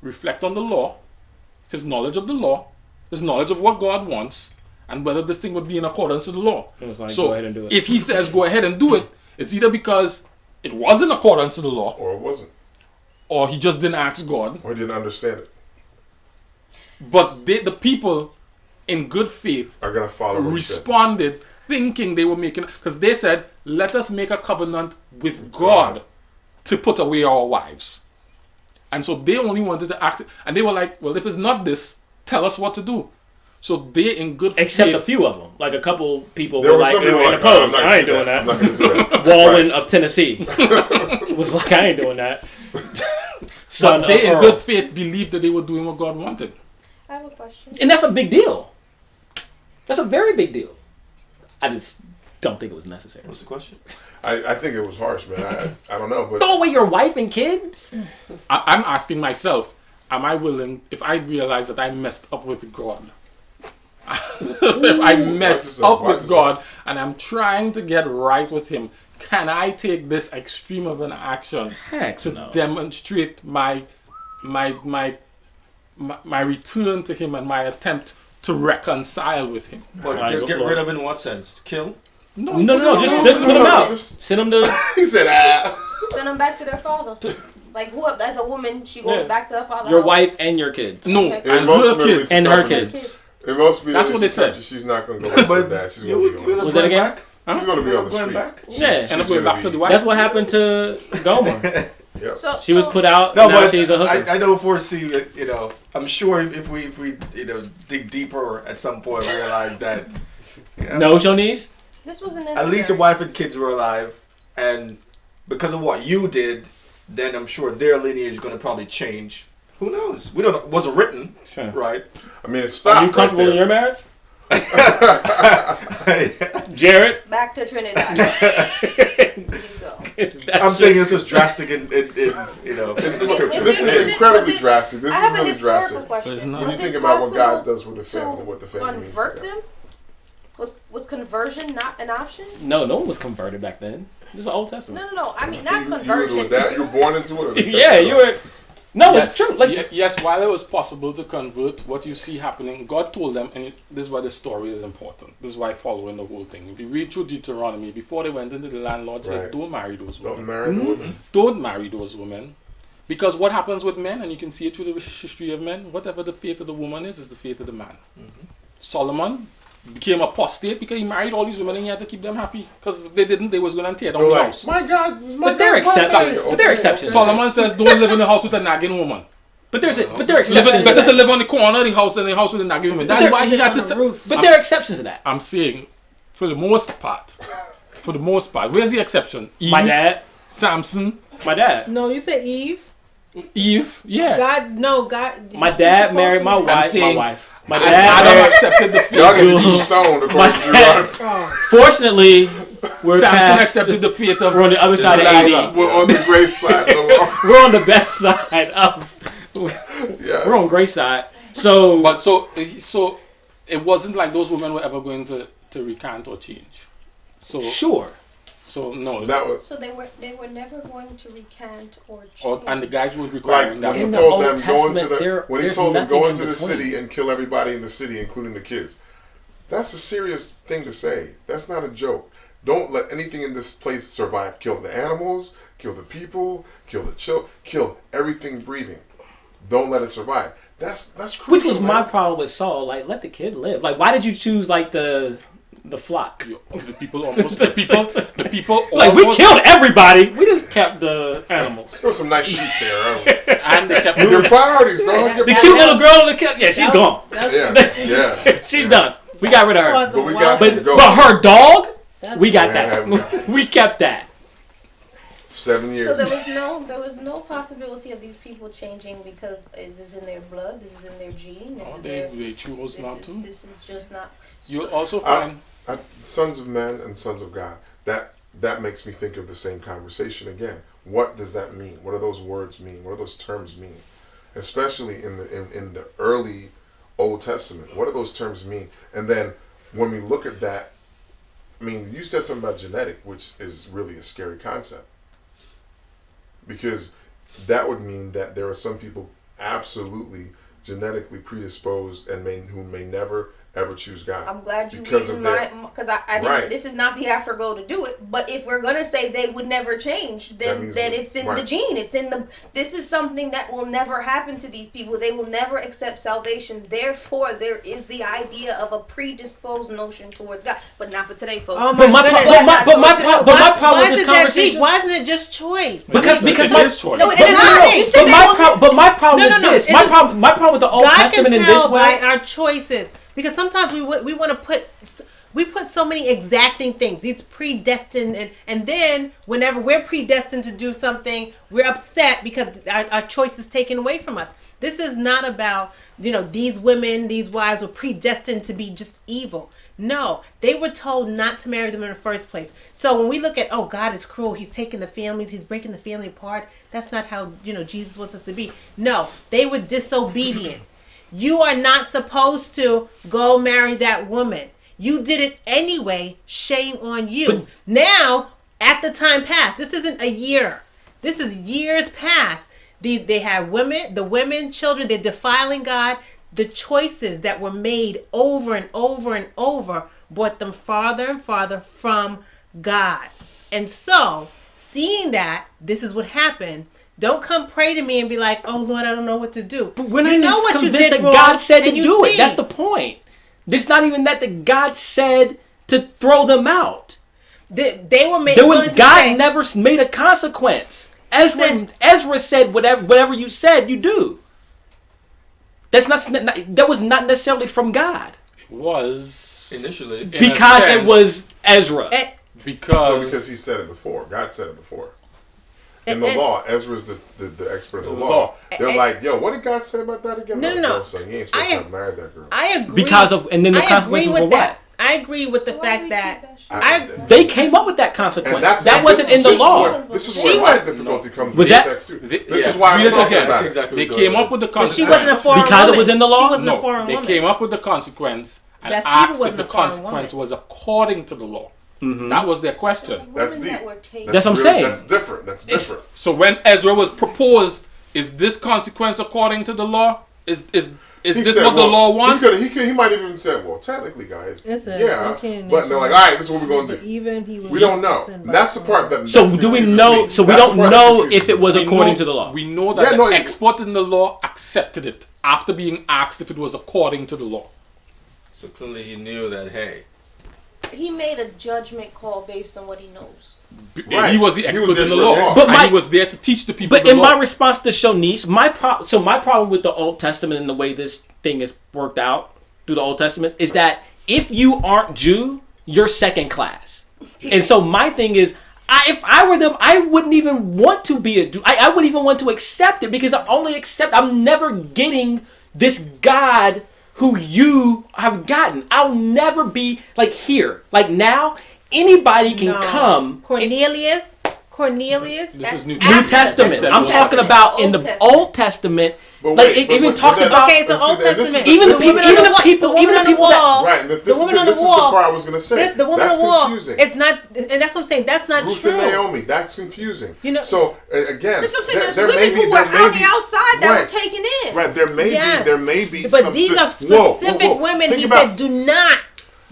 reflect on the law, his knowledge of the law, his knowledge of what God wants, and whether this thing would be in accordance to the law. It was like, so go ahead and do it. If he says go ahead and do it, it's either because it was in accordance to the law, or it wasn't. or he just didn't ask God, or didn't understand it. But the people in good faith are gonna follow. Responded thinking they were making, because they said, "Let us make a covenant with God to put away our wives." And so they only wanted to act, and they were like, "Well, if it's not this, tell us what to do." So they in good faith, except a few of them, like a couple people were like, they were opposed. I ain't doing that. I'm not gonna do that. Walwyn of Tennessee was like, I ain't doing that. But they in good faith believed that they were doing what God wanted. I have a question. And that's a big deal. That's a very big deal. I just don't think it was necessary. What's the question? I think it was harsh, man. I don't know. But throw away your wife and kids? I'm asking myself, am I willing, if I realize that I messed up with God, if I messed up with God and I'm trying to get right with Him, can I take this extreme of an action to demonstrate my return to Him and my attempt to reconcile with Him? But get rid of in what sense? Kill? No, just put them out. Send them to. He said, Send them back to their father. Like, who? As a woman, she goes back to her father. Your wife and your kids. No, and her kids. And her kids. That's what they said. She's not going to go back to her dad. She's going to be on the street. Was that again? She's going to be on the street. Yeah. And I'm going back to the wife. That's what happened to Gomer. Yep. She was put out. No, now but she's a hooker. I don't foresee it. You know, I'm sure if we dig deeper at some point, realize that. You know, no, Shonice. This wasn't at least the wife and kids were alive, and because of what you did, then I'm sure their lineage is going to probably change. Who knows? We don't know. It wasn't written, right? I mean, it's stopped. Are you comfortable in your marriage? Jared? Back to Trinidad. There you go. I'm saying this was drastic in you know, this is incredibly drastic. This is really drastic. Question. When you think about what God does with the family, what the family means. Convert them? Was conversion not an option? No one was converted back then. This is the Old Testament. No. I mean, not conversion. You were born into it? Yeah, you were. No, yes, it's true. Like yes, while it was possible to convert, what you see happening, God told them, and this is why the story is important. This is why following the whole thing. If you read through Deuteronomy, before they went into the land, Lord said, "Don't marry those women. Don't marry the women. Don't marry those women." Because what happens with men, and you can see it through the history of men, whatever the fate of the woman is the fate of the man. Solomon became apostate because he married all these women and he had to keep them happy. Because if they didn't, they was going to tear down the house. My God, but they're exceptions. But they're exceptions. Solomon says, "Don't live in the house with a nagging woman." But they're exceptions. Better to live on the corner of the house than the house with a nagging woman. That's why he had to. But there are exceptions to that. I'm saying, for the most part, where's the exception? Eve, my dad, Samson, my dad. No, you said Eve. Eve, yeah. God. My dad married my wife. My dad Adam accepted the fate. Y'all gonna be stoned according to you. Fortunately, Samson accepted the fate of. We're on the other side of 80. We're on the great side of the law. We're on the best side of. Yes. We're on great side. So it wasn't like those women were ever going to recant or change. So sure. So no. So they were never going to recant or change. And the guys would require that. When he told them go into the city and kill everybody in the city, including the kids. That's a serious thing to say. That's not a joke. Don't let anything in this place survive. Kill the animals, kill the people, kill the children, kill everything breathing. Don't let it survive. That's crucial. Which was my problem with Saul. Like, let the kid live. Like, why did you choose like the flock? The people almost. the people. Like, we killed everybody. We just kept the animals. There was some nice sheep there. And they kept your priorities, dog. The cute little girl in the kid. Yeah, she's gone. Yeah. She's done. We got rid of her. But we got some ghosts. But her dog, we got that. We kept that. 7 years. So there was no possibility of these people changing because this is in their blood, this is in their gene. They chose not to. This is just not. You'll also find sons of men and sons of God. That makes me think of the same conversation again. What does that mean? What do those words mean? What do those terms mean? Especially in the early Old Testament. What do those terms mean? And then when we look at that, I mean, you said something about genetic, which is really a scary concept. Because that would mean that there are some people absolutely genetically predisposed and who may never ever choose God. I'm glad you because reading of my their, because I didn't, Right. this is not the AfterGlow to do it. But if we're gonna say they would never change, then it's in the gene. It's in the. This is something that will never happen to these people. They will never accept salvation. Therefore, there is the idea of a predisposed notion towards God, but not for today, folks. Oh But my my problem with this conversation. Why isn't it just choice? Because it is choice. No, it's not. You said but my problem is this. My problem with the Old God Testament can in tell this way. by our choices, because sometimes we want to put so many exacting things. It's predestined, and then whenever we're predestined to do something, we're upset because our choice is taken away from us. This is not about, these women, these wives were predestined to be just evil. No, they were told not to marry them in the first place. So when we look at, oh, God is cruel, he's taking the families, he's breaking the family apart, that's not how, Jesus wants us to be. No, they were disobedient. You are not supposed to go marry that woman. You did it anyway. Shame on you. But now, after time passed, this isn't a year. This is years past. They have the women, children, they're defiling God. The choices that were made over and over and over brought them farther and farther from God. And so, seeing that, this is what happened. Don't come pray to me and be like, oh, Lord, I don't know what to do. But when I know what you did that wrong, God said to do it. That's the point. It's not even that God said to throw them out. They were made. God never made a consequence. Ezra said whatever you said, you do. That was not necessarily from God. It was initially because it was Ezra. Because he said it before. God said it before. In the law, Ezra's the expert in the law. They're like, yo, what did God say about that again? No. So you ain't supposed to have married that girl. I agree. And then the consequences were what? I agree with the fact that they came up with that consequence. That wasn't in the law. This is where my difficulty comes with the text too. This is why I'm talking about it. They came up with the consequence. She wasn't a foreign because woman. It was in the law? She wasn't a foreign they woman. came up with the consequence and asked if the consequence was according to the law. Mm-hmm. That was their question. That's deep. That's what I'm saying. That's different. So when Ezra was proposed, is this consequence according to the law? Is this what the law wants? He might even said, well, technically, guys, but they're like, all right, this is what we're going to do. We don't know. That's the part that. So do we know? So we don't know if it was according to the law. We know that the expert in the law accepted it after being asked if it was according to the law. So clearly he knew that, hey. He made a judgment call based on what he knows. Right. He was the expert in the law. And he was there to teach the people. But in my response to Shonice, my problem with the Old Testament and the way this thing is worked out through the Old Testament is that if you aren't Jew, you're second class. And so my thing is, if I were them, I wouldn't even want to be a Jew. I wouldn't even want to accept it because I'm never getting this God who you have gotten. I'll never be like here. Like now, anybody can come. Cornelius. This is New Testament. I'm talking about in the Old Testament. Like it even talks about. Okay, so Old Testament. Even the people that. Right. This is the part I was going to say. The woman on the wall. It's not, and that's what I'm saying. That's not Ruth true. and Naomi. That's confusing. So again, that's what I'm saying. There's women who were on the outside that were taken in. Right. There may be. But these are specific women. He said, do not.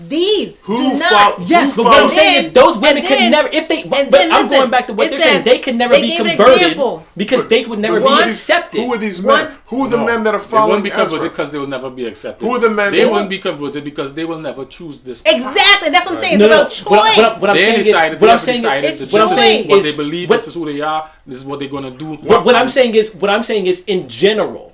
These do not. Yes, but what I'm saying is those women could never, if they. But I'm going back to what they're saying. They could never be converted because they would never be accepted. Who are these men? Who are the men that are following? They wouldn't be converted because they will never be accepted. Who are the men? They wouldn't be converted because they will never choose this. Exactly. That's what I'm saying. It's about choice. What I'm saying is, what they believe. This is who they are. This is what they're gonna do. What I'm saying is, in general,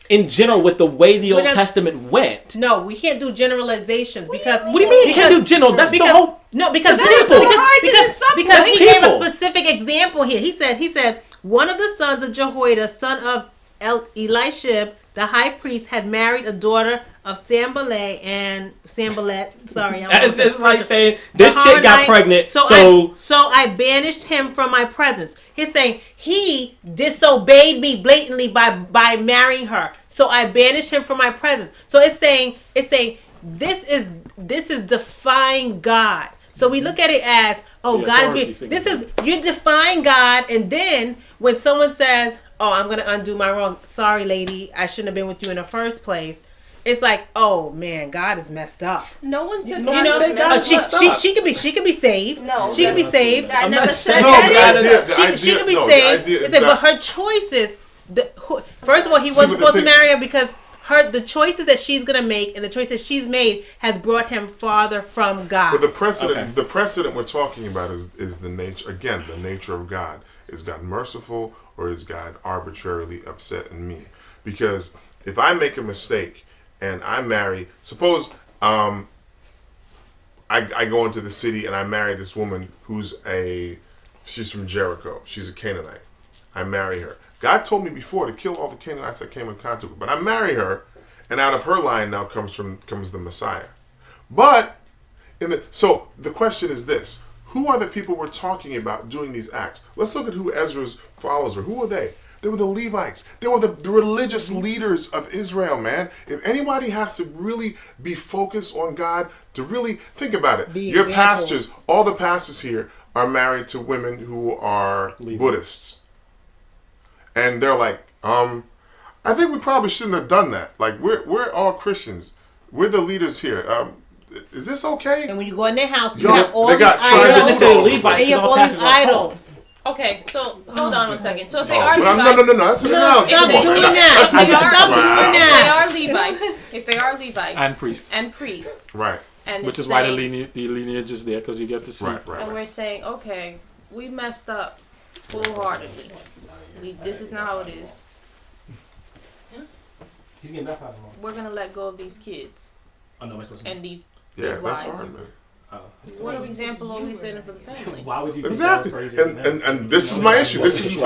with the way the Old Testament went. No, we can't do generalizations because. What do you mean you can't do general? That's the whole. No, because he gave a specific example here. He said one of the sons of Jehoiada, son of Elishib, the high priest, had married a daughter of Sanballat. Sorry, it's like saying this chick got pregnant. So I banished him from my presence. He's saying he disobeyed me blatantly by marrying her. So I banished him from my presence. So it's saying this is defying God. So we look at it as, God is being, you're defying God, and then when someone says, I'm going to undo my wrong, sorry lady, I shouldn't have been with you in the first place, it's like, oh man, God is messed up. No one said You God know, is messed up. she could be saved. No, she could be saved. I never said No, that. She could be saved. But her choices. First of all, he wasn't supposed to marry her because the choices that she's gonna make and the choices she's made has brought him farther from God. But the precedent we're talking about is the nature. Again, the nature of God. Is God merciful or is God arbitrarily upset and mean? Because if I make a mistake and I marry, suppose I go into the city and I marry this woman she's from Jericho. She's a Canaanite. I marry her. God told me before to kill all the Canaanites I came in contact with. But I marry her, and out of her line now comes the Messiah. But so the question is this: who are the people we're talking about doing these acts? Let's look at who Ezra's followers were. Who were they? They were the Levites. They were the religious leaders of Israel, man. If anybody has to really be focused on God, to really think about it, your pastors, all the pastors here are married to women who are Buddhists. And they're like, I think we probably shouldn't have done that. Like, we're all Christians. We're the leaders here. Is this okay? And when you go in their house, you have all these idols. And you have all these idols. Okay, so hold on one second. So if they are Levites, no, that's an analogy. Stop doing that. Stop doing that. If they are Levites and priests, right? And which is why the lineage is there, because you get to see. Right. And we're saying, okay, we messed up wholeheartedly. This is not how it is. He's getting baptized. We're gonna let go of these kids. And these that's wives. hard, man. What example are we setting for the family? Why would you? Exactly. And this is my issue. This is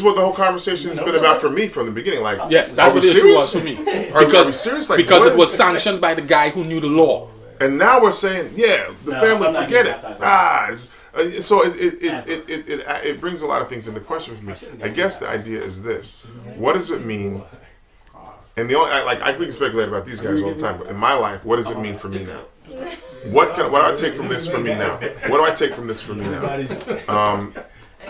what the whole conversation has been about for me from the beginning. Like, yes, that's what the issue was for me. Are we serious? Like, because it was sanctioned by the guy who knew the law. And now we're saying, the family, forget it. So it brings a lot of things into question for me. I guess the idea is this: what does it mean? And the only I can speculate about these guys all the time, but in my life, what does it mean for me now? What do I take from this for me now? What do I take from this for me now?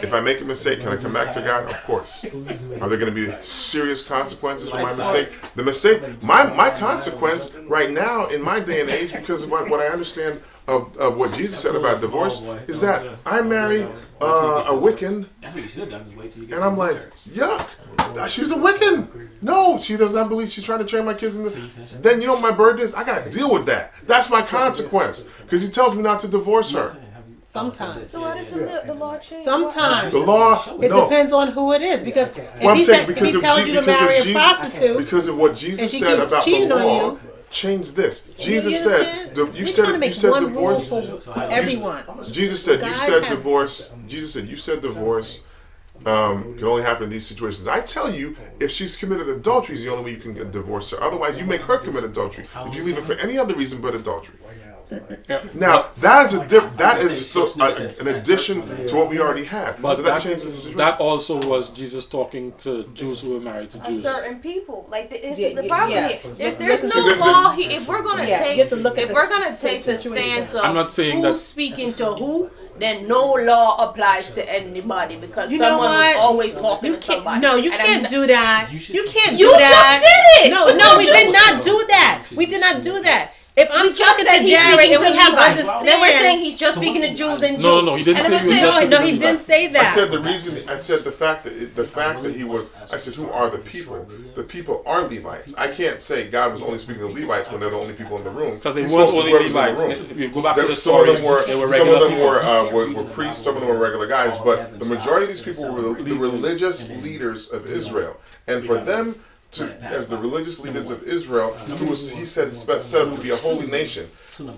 If I make a mistake, can I come back to God? Of course. Are there going to be serious consequences for my mistake? The mistake, my consequence right now in my day and age, because of what I understand of what Jesus said about divorce, is that I marry a Wiccan, and I'm like, yuck, she's a Wiccan. No, she does not believe. She's trying to train my kids in this. Then you know what my burden is? I got to deal with that. That's my consequence, because he tells me not to divorce her. Sometimes. So why does the law change? Sometimes. The law. It depends on who it is. Because if he tells you to marry a prostitute, because of what Jesus said about the law, change this. Jesus said, you said divorce. Everyone. Jesus said, you said divorce. Jesus said, you said divorce can only happen in these situations. I tell you, if she's committed adultery, is the only way you can divorce her. Otherwise, you make her commit adultery. If you leave it for any other reason but adultery. Now that is an addition to what we already had. But so that changes the situation. That also was Jesus talking to Jews who were married to Jews. Certain people, like this is the problem here. There's no law here. If we're gonna take the stance of I'm not saying who's speaking to who, then no law applies to anybody because someone was always talking to somebody. No, you can't do that. You can't do you that. You just did it. No, we did not do that. We did not do that. If I'm talking to Jared and we have understanding, then we're saying he's just speaking to Jews and Jews. No, he didn't say he was just No, he didn't say that. I said the reason. I said the fact that he was. I said, who are the people? The people are Levites. I can't say God was only speaking to Levites when they're the only people in the room. Because they weren't only Levites. If you go back to the story, some of them were priests. Some of them were regular guys. But the majority of these people were the religious leaders of Israel, and for them. As the religious leaders of Israel, he said set up to be a holy nation.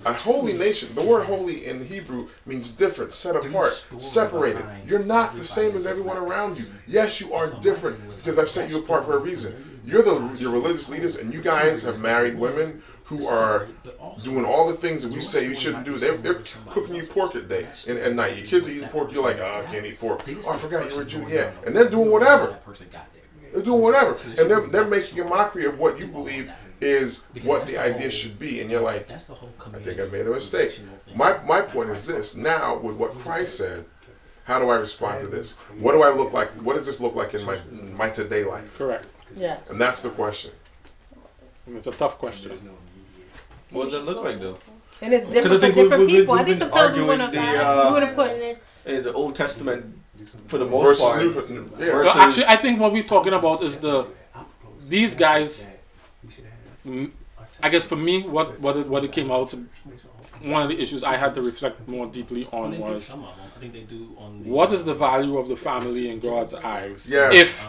A holy nation, the word holy in Hebrew means different, set apart, separated. You're not the same as everyone around you. Yes, you are different because I've set you apart for a reason. You're your religious leaders, and you guys have married women who are doing all the things that we say you shouldn't do. They're cooking you pork at day and at night. Your kids are eating pork. You're like, oh, I can't eat pork. Oh, I forgot you were a Jew. Yeah, and they're doing whatever. They're doing whatever, and they're making a mockery of what you believe is what the idea should be, and you're like, I think I made a mistake. My point is this: now with what Christ said, how do I respond to this? What do I look like? What does this look like in my today life? Correct. Yes. And that's the question. It's a tough question. What does it look like though? And it's different for different people. I think sometimes we want to put in the Old Testament for the most part. Well, actually, I think what we're talking about is these guys. I guess for me, what it came out to, one of the issues I had to reflect more deeply on was what is the value of the family in God's eyes? Yeah. If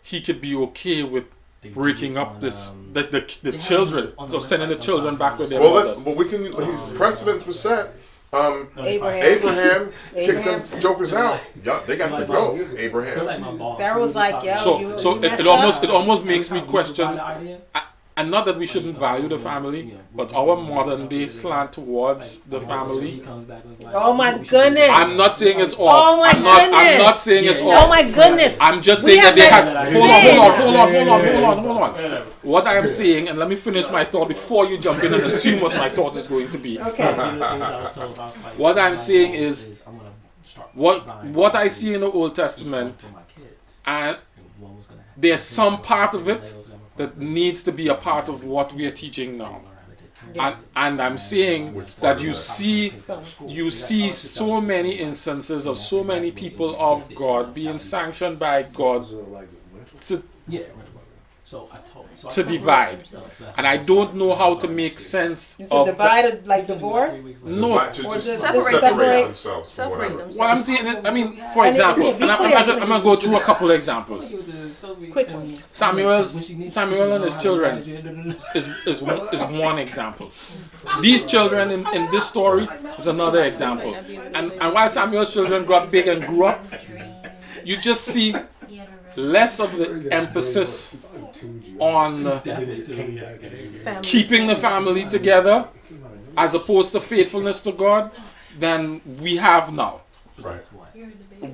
He could be okay with breaking up the children, so sending the children back with their mothers. Well, we can. His precedence was set. Abraham kicked them jokers out. They got to go. Abraham. Sarah was like, "Yo, so it almost makes me question. And not that we shouldn't value the family, but our modern day slant towards the family. Oh my goodness! I'm not saying it's all. Oh my goodness! I'm not saying it's all. Oh my goodness! I'm just saying that there has. Hold on. What I am saying, and let me finish my thought before you jump in and assume what my thought is going to be. Okay. What I'm saying is, what I see in the Old Testament, and there's some part of it that needs to be a part of what we are teaching now. And I'm saying that you see so many instances of so many people of God being sanctioned by God to divide. And I don't know how to make sense You said divided like divorce? No. Separate themselves. What I'm saying is, for example, and I'm going to go through a couple of examples. Quick ones. Samuel and his children is one example. These children in this story is another example. And while Samuel's children got big and grew up, you just see less of the emphasis on keeping the family together as opposed to faithfulness to God than we have now. Right.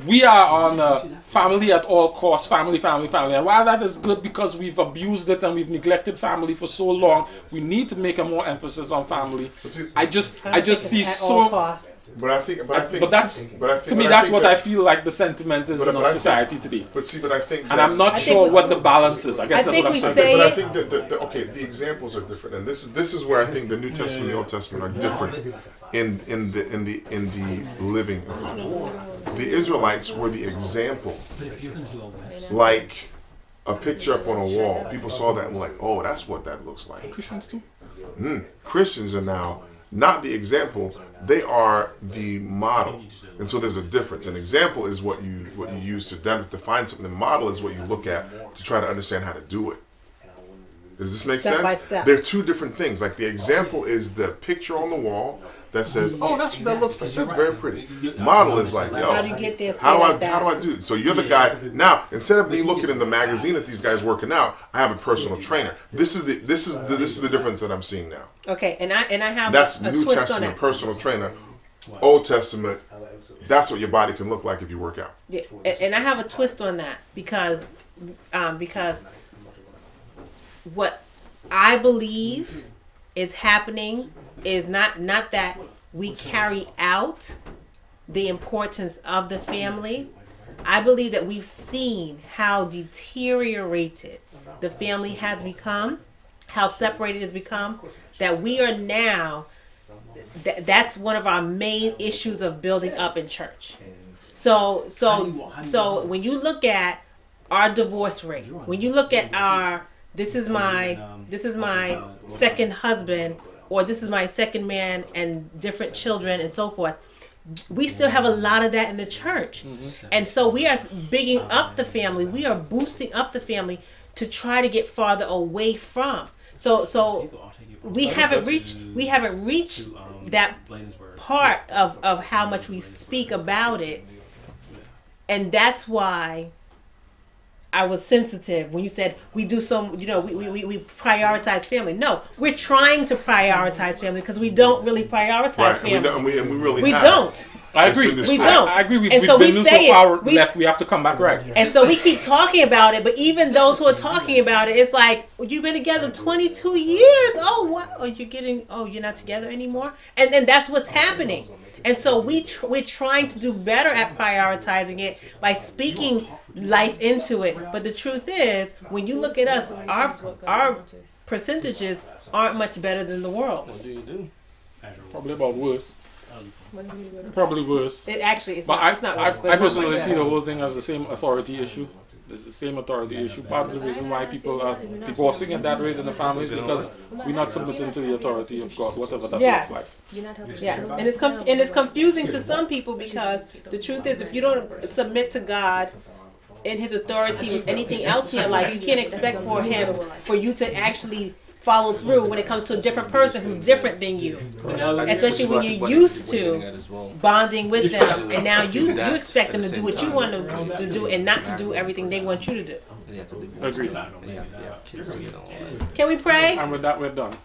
We are on family at all costs, family. And while that is good because we've abused it and we've neglected family for so long, we need to make a more emphasis on family. I just see so. But I think to me that's what I feel like the sentiment is in our society today. I think, and I'm not sure what the balance is. I guess that's what I'm saying. But I think that the examples are different, and this is where I think the New Testament and the Old Testament are different in the living. The Israelites were the example, like a picture up on a wall. People saw that and were like, "Oh, that's what that looks like." Christians too. Christians are now not the example; they are the model, and so there's a difference. An example is what you use to define something. The model is what you look at to try to understand how to do it. Does this make sense? By step. They're two different things. Like the example is the picture on the wall that says, "Oh, that's what that looks like. That's very pretty." Model is like, "Yo, how do you get there? how do I do it?" So you're the guy. Now, instead of me looking in the magazine at these guys working out, I have a personal trainer. This is the difference that I'm seeing now. Okay, and I have that's a New twist Testament on that. personal trainer. Old Testament, that's what your body can look like if you work out. Yeah, and I have a twist on that because what I believe is happening is not that we carry out the importance of the family. I believe that we've seen how deteriorated the family has become, how separated it's become, that we are now, that's one of our main issues of building up in church. So when you look at our divorce rate, when you look at our this is my second husband, or this is my second man and different children and so forth, we still have a lot of that in the church. And so we are bigging up the family. We are boosting up the family to try to get farther away from. So we haven't reached that part of how much we speak about it. And that's why I was sensitive when you said we do we prioritize family. No, we're trying to prioritize family because we don't really prioritize family. And we really we have. don't. I agree. We don't. I agree. We've so been so far left. We have to come back right. And so we keep talking about it, but even those who are talking about it, it's like, you've been together 22 years. Oh, what? Oh, you're not together anymore? And then that's what's happening. And so we're trying to do better at prioritizing it by speaking life into it. But the truth is, when you look at us, percentages aren't much better than the world. What do you do? Probably about worse. Probably worse. It actually is but not. It's not worse, but I it's not personally much see better. the whole thing as the same authority issue. It's the same authority issue. Part of the reason why people are divorcing at that rate in the families because we're not submitting to the authority of God, whatever that Yes. looks like. Yes, and it's confusing to some people because the truth is, if you don't submit to God in His authority with anything else in your life, you can't expect for you to actually follow through when it comes to a different person who's different than you, especially when you're used to bonding with them, and now you expect them to do what you want them to do and not to do everything they want you to do. Agreed. Can we pray? And with that, we're done.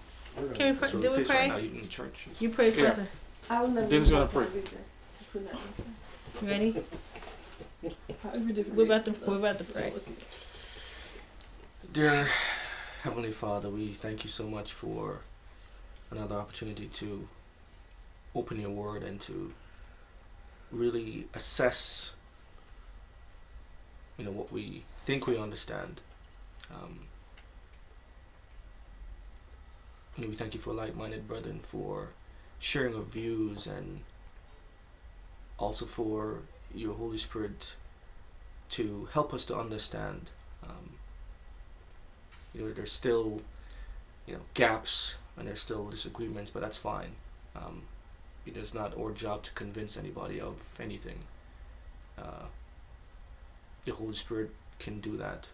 Can we pray? Do we pray? You pray first. Yeah. Din's gonna pray. You ready? We're about to pray. Dear Heavenly Father, we thank you so much for another opportunity to open your word and to really assess, what we think we understand. We thank you for like-minded brethren, for sharing of views, and also for your Holy Spirit to help us to understand. There's still, gaps and there's still disagreements, but that's fine. It's not our job to convince anybody of anything. The Holy Spirit can do that.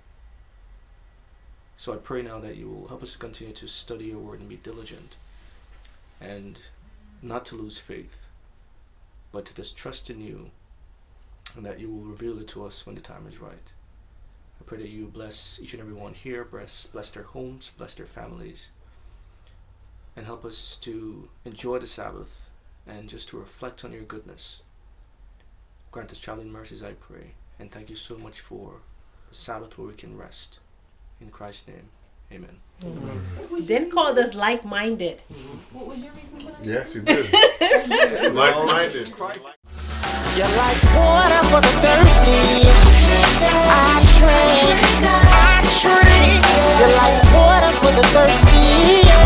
So I pray now that you will help us to continue to study your word and be diligent, and not to lose faith, but to just trust in you, and that you will reveal it to us when the time is right. I pray that you bless each and every one here, bless their homes, bless their families, and help us to enjoy the Sabbath and just to reflect on your goodness. Grant us traveling mercies, I pray, and thank you so much for the Sabbath where we can rest. In Christ's name, amen. Then called us like-minded. What was your reason for that? Yes, he did. Like-minded. You're like water for the thirsty. I drink. You're like water for the thirsty.